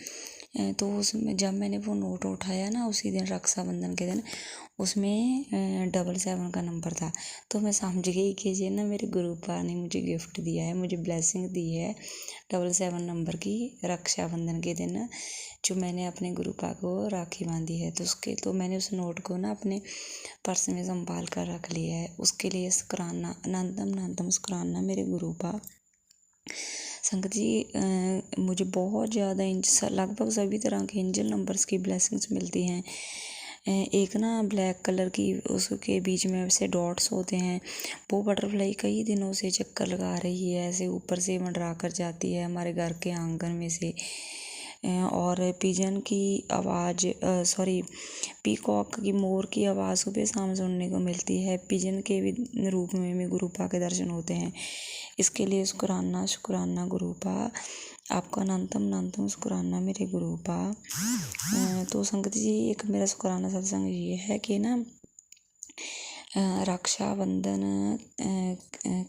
तो उसमें जब मैंने वो नोट उठाया ना उसी दिन रक्षाबंधन के दिन, उसमें 777 का नंबर था। तो मैं समझ गई कि ये ना मेरे गुरुपा ने मुझे गिफ्ट दिया है, मुझे ब्लेसिंग दी है 777 नंबर की रक्षाबंधन के दिन, जो मैंने अपने गुरुपा को राखी बांधी है। तो मैंने उस नोट को ना अपने पर्स में संभाल कर रख लिया है। उसके लिए शुक्राना, अनंतम शुक्राना मेरे गुरुपा। संगत जी, मुझे बहुत ज़्यादा लगभग सभी तरह के एंजल नंबर्स की ब्लेसिंग्स मिलती हैं। एक ना ब्लैक कलर की, उसके बीच में ऐसे डॉट्स होते हैं, वो बटरफ्लाई कई दिनों से चक्कर लगा रही है, ऐसे ऊपर से मंडरा कर जाती है हमारे घर के आंगन में से। और पिजन की आवाज़, पीकॉक की, मोर की आवाज़ सुबह शाम सुनने को मिलती है। पिजन के भी रूप में भी गुरुपा के दर्शन होते हैं। इसके लिए शुक्राना गुरुपा, आपका अनंतम शुक्राना मेरे गुरुपा। तो संगत जी, एक मेरा शुक्राना सत्संग ये है कि ना रक्षाबंधन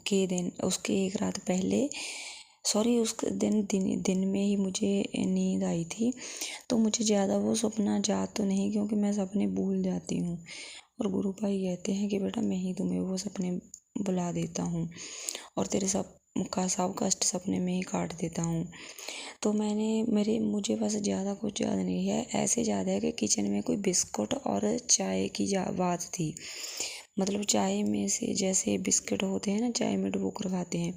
के दिन, उसके एक रात पहले, उस दिन में ही मुझे नींद आई थी। तो मुझे ज़्यादा वो सपना याद तो नहीं, क्योंकि मैं सपने भूल जाती हूँ। और गुरुपा ही कहते हैं कि बेटा मैं ही तुम्हें वो सपने बुला देता हूँ और तेरे सब कष्ट सपने में ही काट देता हूँ। तो मुझे बस ज़्यादा कुछ याद नहीं है। ऐसे याद है कि किचन में कोई बिस्कुट और चाय की बात थी। मतलब चाय में से जैसे बिस्किट होते हैं ना, चाय में डुबो कर खाते हैं।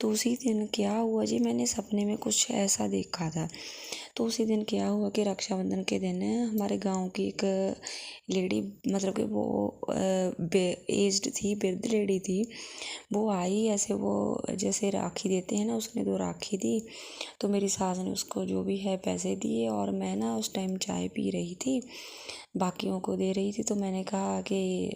तो उसी दिन क्या हुआ जी, मैंने सपने में कुछ ऐसा देखा था। तो उसी दिन क्या हुआ कि रक्षाबंधन के दिन हमारे गांव की एक लेडी, मतलब कि वो एज्ड थी, वृद्ध लेडी थी, वो आई ऐसे, वो जैसे राखी देते हैं ना, उसने 2 राखी दी। तो मेरी सास ने उसको जो भी है पैसे दिए, और मैं ना उस टाइम चाय पी रही थी, बाकियों को दे रही थी। तो मैंने कहा कि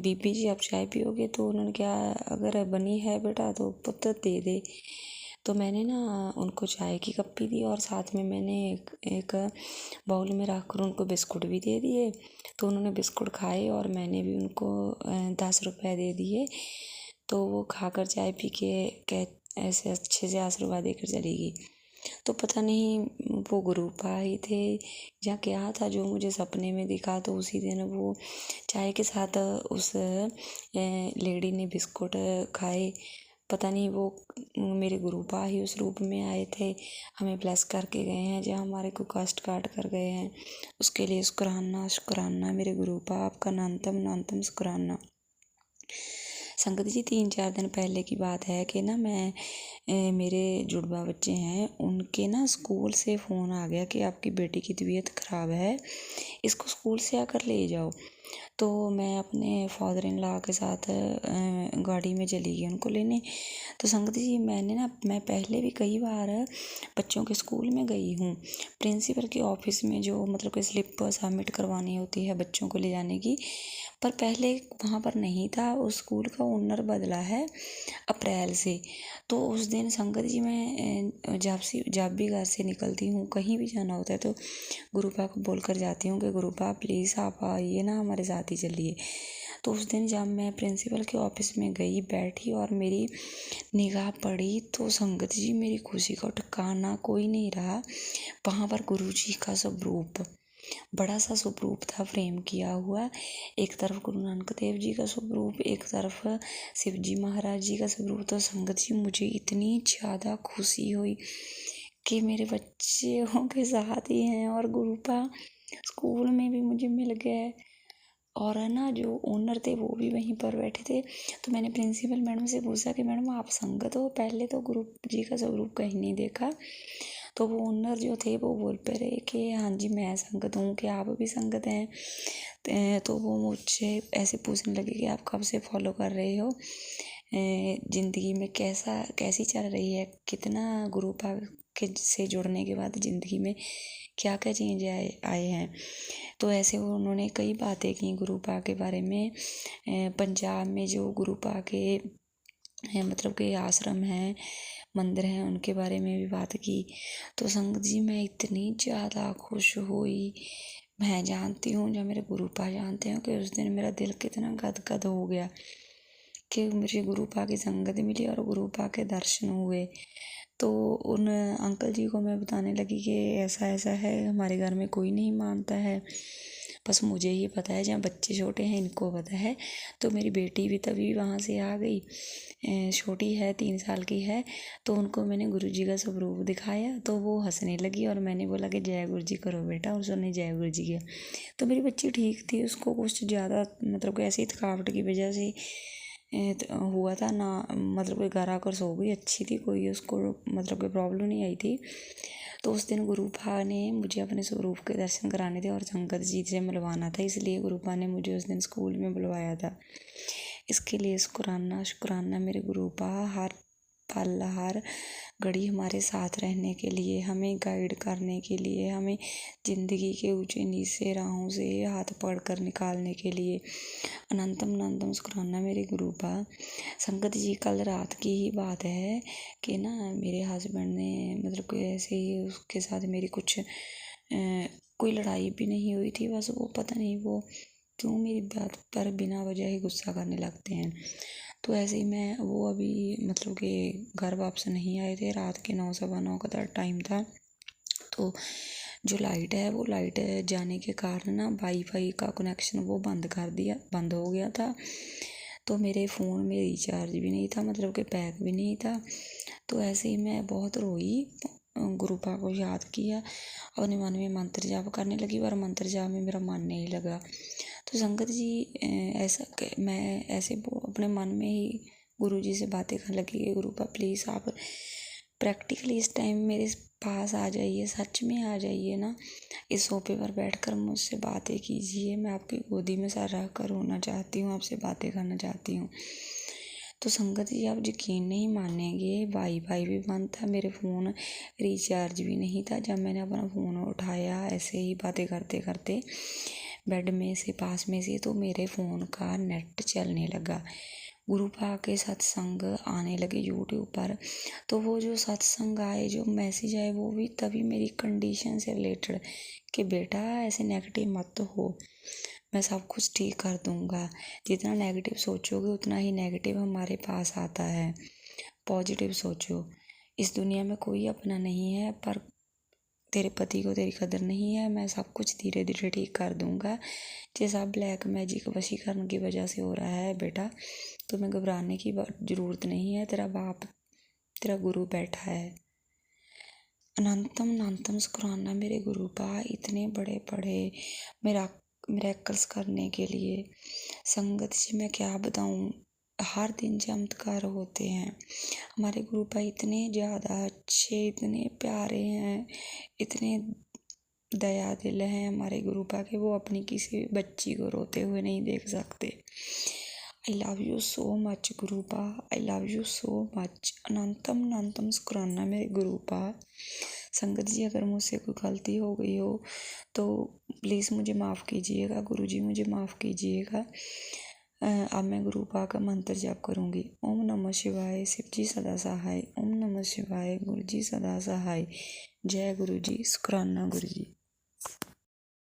बीबी जी आप चाय पियोगे? तो उन्होंने क्या, अगर बनी है बेटा तो पुत्र दे दे। तो मैंने ना उनको चाय की कप्पी दी, और साथ में मैंने एक बाउल में रख कर उनको बिस्कुट भी दे दिए। तो उन्होंने बिस्कुट खाए और मैंने भी उनको 10 रुपये दे दिए। तो वो खाकर चाय पी के ऐसे अच्छे से आशीर्वाद देकर चली गई। तो पता नहीं वो गुरुपा ही थे या क्या था जो मुझे सपने में दिखा। तो उसी दिन वो चाय के साथ उस लेडी ने बिस्कुट खाए। पता नहीं वो मेरे गुरुपा ही उस रूप में आए थे, हमें ब्लेस करके गए हैं, जहाँ हमारे को कष्ट काट कर गए हैं। उसके लिए शुक्राना मेरे गुरुपा, आपका अनंतम शुक्राना। संगत जी, 3-4 दिन पहले की बात है कि ना मेरे जुड़वा बच्चे हैं, उनके ना स्कूल से फ़ोन आ गया कि आपकी बेटी की तबीयत ख़राब है, इसको स्कूल से आकर ले जाओ। तो मैं अपने फादर इन लॉ के साथ गाड़ी में चली गई उनको लेने। तो संगत जी, मैं पहले भी कई बार बच्चों के स्कूल में गई हूँ, प्रिंसिपल के ऑफिस में, जो मतलब कि स्लिप सबमिट करवानी होती है बच्चों को ले जाने की। पर पहले वहाँ पर नहीं था, उस स्कूल का ओनर बदला है अप्रैल से। तो उस दिन संगत जी, मैं जब भी घर से निकलती हूँ, कहीं भी जाना होता है, तो गुरुपा को बोल कर जाती हूँ कि गुरुपा प्लीज़ आप आइए ना, हमारे साथ ही चलिए। तो उस दिन जब मैं प्रिंसिपल के ऑफिस में गई, बैठी और मेरी निगाह पड़ी, तो संगत जी मेरी खुशी का ठिकाना कोई नहीं रहा। वहाँ पर गुरुजी का स्वरूप, बड़ा सा स्वरूप था फ्रेम किया हुआ। एक तरफ गुरु नानक देव जी का स्वरूप, एक तरफ शिव जी महाराज जी का स्वरूप। तो संगत जी, मुझे इतनी ज़्यादा खुशी हुई कि मेरे बच्चे के साथ ही हैं, और गुरुपा स्कूल में भी मुझे मिल गए। और है ना, जो ओनर थे वो भी वहीं पर बैठे थे। तो मैंने प्रिंसिपल मैडम से पूछा कि मैडम आप संगत हो? पहले तो गुरु जी का स्वरूप कहीं नहीं देखा। तो वो ओनर जो थे वो बोल पे रहे कि हाँ जी मैं संगत हूँ, कि आप भी संगत हैं? तो वो मुझसे ऐसे पूछने लगे कि आप कब से फॉलो कर रहे हो, ज़िंदगी में कैसी चल रही है, कितना गुरुपा के से जुड़ने के बाद ज़िंदगी में क्या क्या चेंज आए हैं। तो ऐसे उन्होंने कई बातें की गुरुपा के बारे में। पंजाब में जो गुरुपा के मतलब के आश्रम हैं, मंदिर हैं, उनके बारे में भी बात की। तो संगत जी, मैं इतनी ज़्यादा खुश हुई। मैं जानती हूँ, जब मेरे गुरुपा जानते हैं कि उस दिन मेरा दिल कितना गदगद हो गया कि मुझे गुरुपा की संगत मिली और गुरुपा के दर्शन हुए। तो उन अंकल जी को मैं बताने लगी कि ऐसा ऐसा है, हमारे घर में कोई नहीं मानता है, बस मुझे ही पता है, जहाँ बच्चे छोटे हैं इनको पता है। तो मेरी बेटी भी तभी वहाँ से आ गई, छोटी है 3 साल की है। तो उनको मैंने गुरुजी का स्वरूप दिखाया तो वो हंसने लगी और मैंने बोला कि जय गुरुजी करो बेटा, और उसने जय गुरुजी किया। तो मेरी बच्ची ठीक थी, उसको कुछ ज़्यादा मतलब कि ऐसी थकावट की वजह से हुआ था ना, मतलब कि घर आकर सो गई, अच्छी थी, कोई उसको मतलब कि प्रॉब्लम नहीं आई थी। तो उस दिन गुरुपा ने मुझे अपने स्वरूप के दर्शन कराने थे और संगत जी से मिलवाना था, इसलिए गुरुपा ने मुझे उस दिन स्कूल में बुलवाया था। इसके लिए शुक्राना शुक्राना मेरे गुरुपा, हर पल हर घड़ी हमारे साथ रहने के लिए, हमें गाइड करने के लिए, हमें ज़िंदगी के ऊंचे नीचे राहों से हाथ पकड़ कर निकालने के लिए अनंतम अनंतम शुक्राना मेरे गुरुपा। संगत जी, कल रात की ही बात है कि ना मेरे हस्बैंड ने मतलब कि ऐसे ही उसके साथ मेरी कुछ कोई लड़ाई भी नहीं हुई थी, बस वो पता नहीं वो क्यों मेरी बात पर बिना वजह ही गुस्सा करने लगते हैं। तो ऐसे ही वो अभी मतलब कि घर वापस नहीं आए थे, रात के 9 सवा 9 का टाइम था। तो जो लाइट है वो लाइट जाने के कारण ना वाईफाई का कनेक्शन वो बंद हो गया था। तो मेरे फ़ोन में रिचार्ज भी नहीं था, मतलब कि पैक भी नहीं था। तो ऐसे ही मैं बहुत रोई, गुरुपा को याद किया, अपने मन में मंत्र जाप करने लगी, पर मंत्र जाप में मेरा मन नहीं लगा। तो संगत जी मैं ऐसे अपने मन में ही गुरु जी से बातें करने लगी कि गुरुपा प्लीज़ आप प्रैक्टिकली इस टाइम मेरे पास आ जाइए, सच में आ जाइए ना, इस सोफे पर बैठकर मुझसे बातें कीजिए, मैं आपकी गोदी में सर रख कर रोना चाहती हूँ, आपसे बातें करना चाहती हूँ। तो संगत जी, आप यकीन नहीं मानेंगे, वाईफाई भी बंद था, मेरे फ़ोन रिचार्ज भी नहीं था। जब मैंने अपना फ़ोन उठाया ऐसे ही बातें करते करते बेड में से पास में से, तो मेरे फ़ोन का नेट चलने लगा, गुरुपा के सत्संग आने लगे यूट्यूब पर। तो वो जो सत्संग आए, जो मैसेज आए, वो भी तभी मेरी कंडीशन से रिलेटेड कि बेटा ऐसे नेगेटिव मत हो, मैं सब कुछ ठीक कर दूंगा। जितना नेगेटिव सोचोगे उतना ही नेगेटिव हमारे पास आता है। पॉजिटिव सोचो, इस दुनिया में कोई अपना नहीं है, पर तेरे पति को तेरी कदर नहीं है, मैं सब कुछ धीरे धीरे ठीक कर दूंगा। ये सब ब्लैक मैजिक वशीकरण की वजह से हो रहा है बेटा, तुम्हें घबराने की ज़रूरत नहीं है, तेरा बाप तेरा गुरु बैठा है। अनंतम अनंतम शुक्राना मेरे गुरुपा, इतने बड़े बड़े मिरेकल्स करने के लिए। संगत जी, मैं क्या बताऊँ, हर दिन चमत्कार होते हैं। हमारे गुरुपा इतने ज़्यादा अच्छे, इतने प्यारे हैं, इतने दया दिल हैं हमारे गुरुपा के, वो अपनी किसी बच्ची को रोते हुए नहीं देख सकते। I love you so much Gurupa, I love you so much. अनंतम अनंतम शुक्राना मेरे गुरुपा। संगत जी, अगर मुझसे कोई गलती हो गई हो तो प्लीज़ मुझे माफ़ कीजिएगा, गुरुजी मुझे माफ़ कीजिएगा। अब मैं गुरुपा का मंत्र जाप करूँगी। ओम नमः शिवाय, शिव जी सदा सहाय। ओम नमः शिवाय, गुरु जी सदा सहाय। जय गुरु जी, शुक्राना गुरु जी।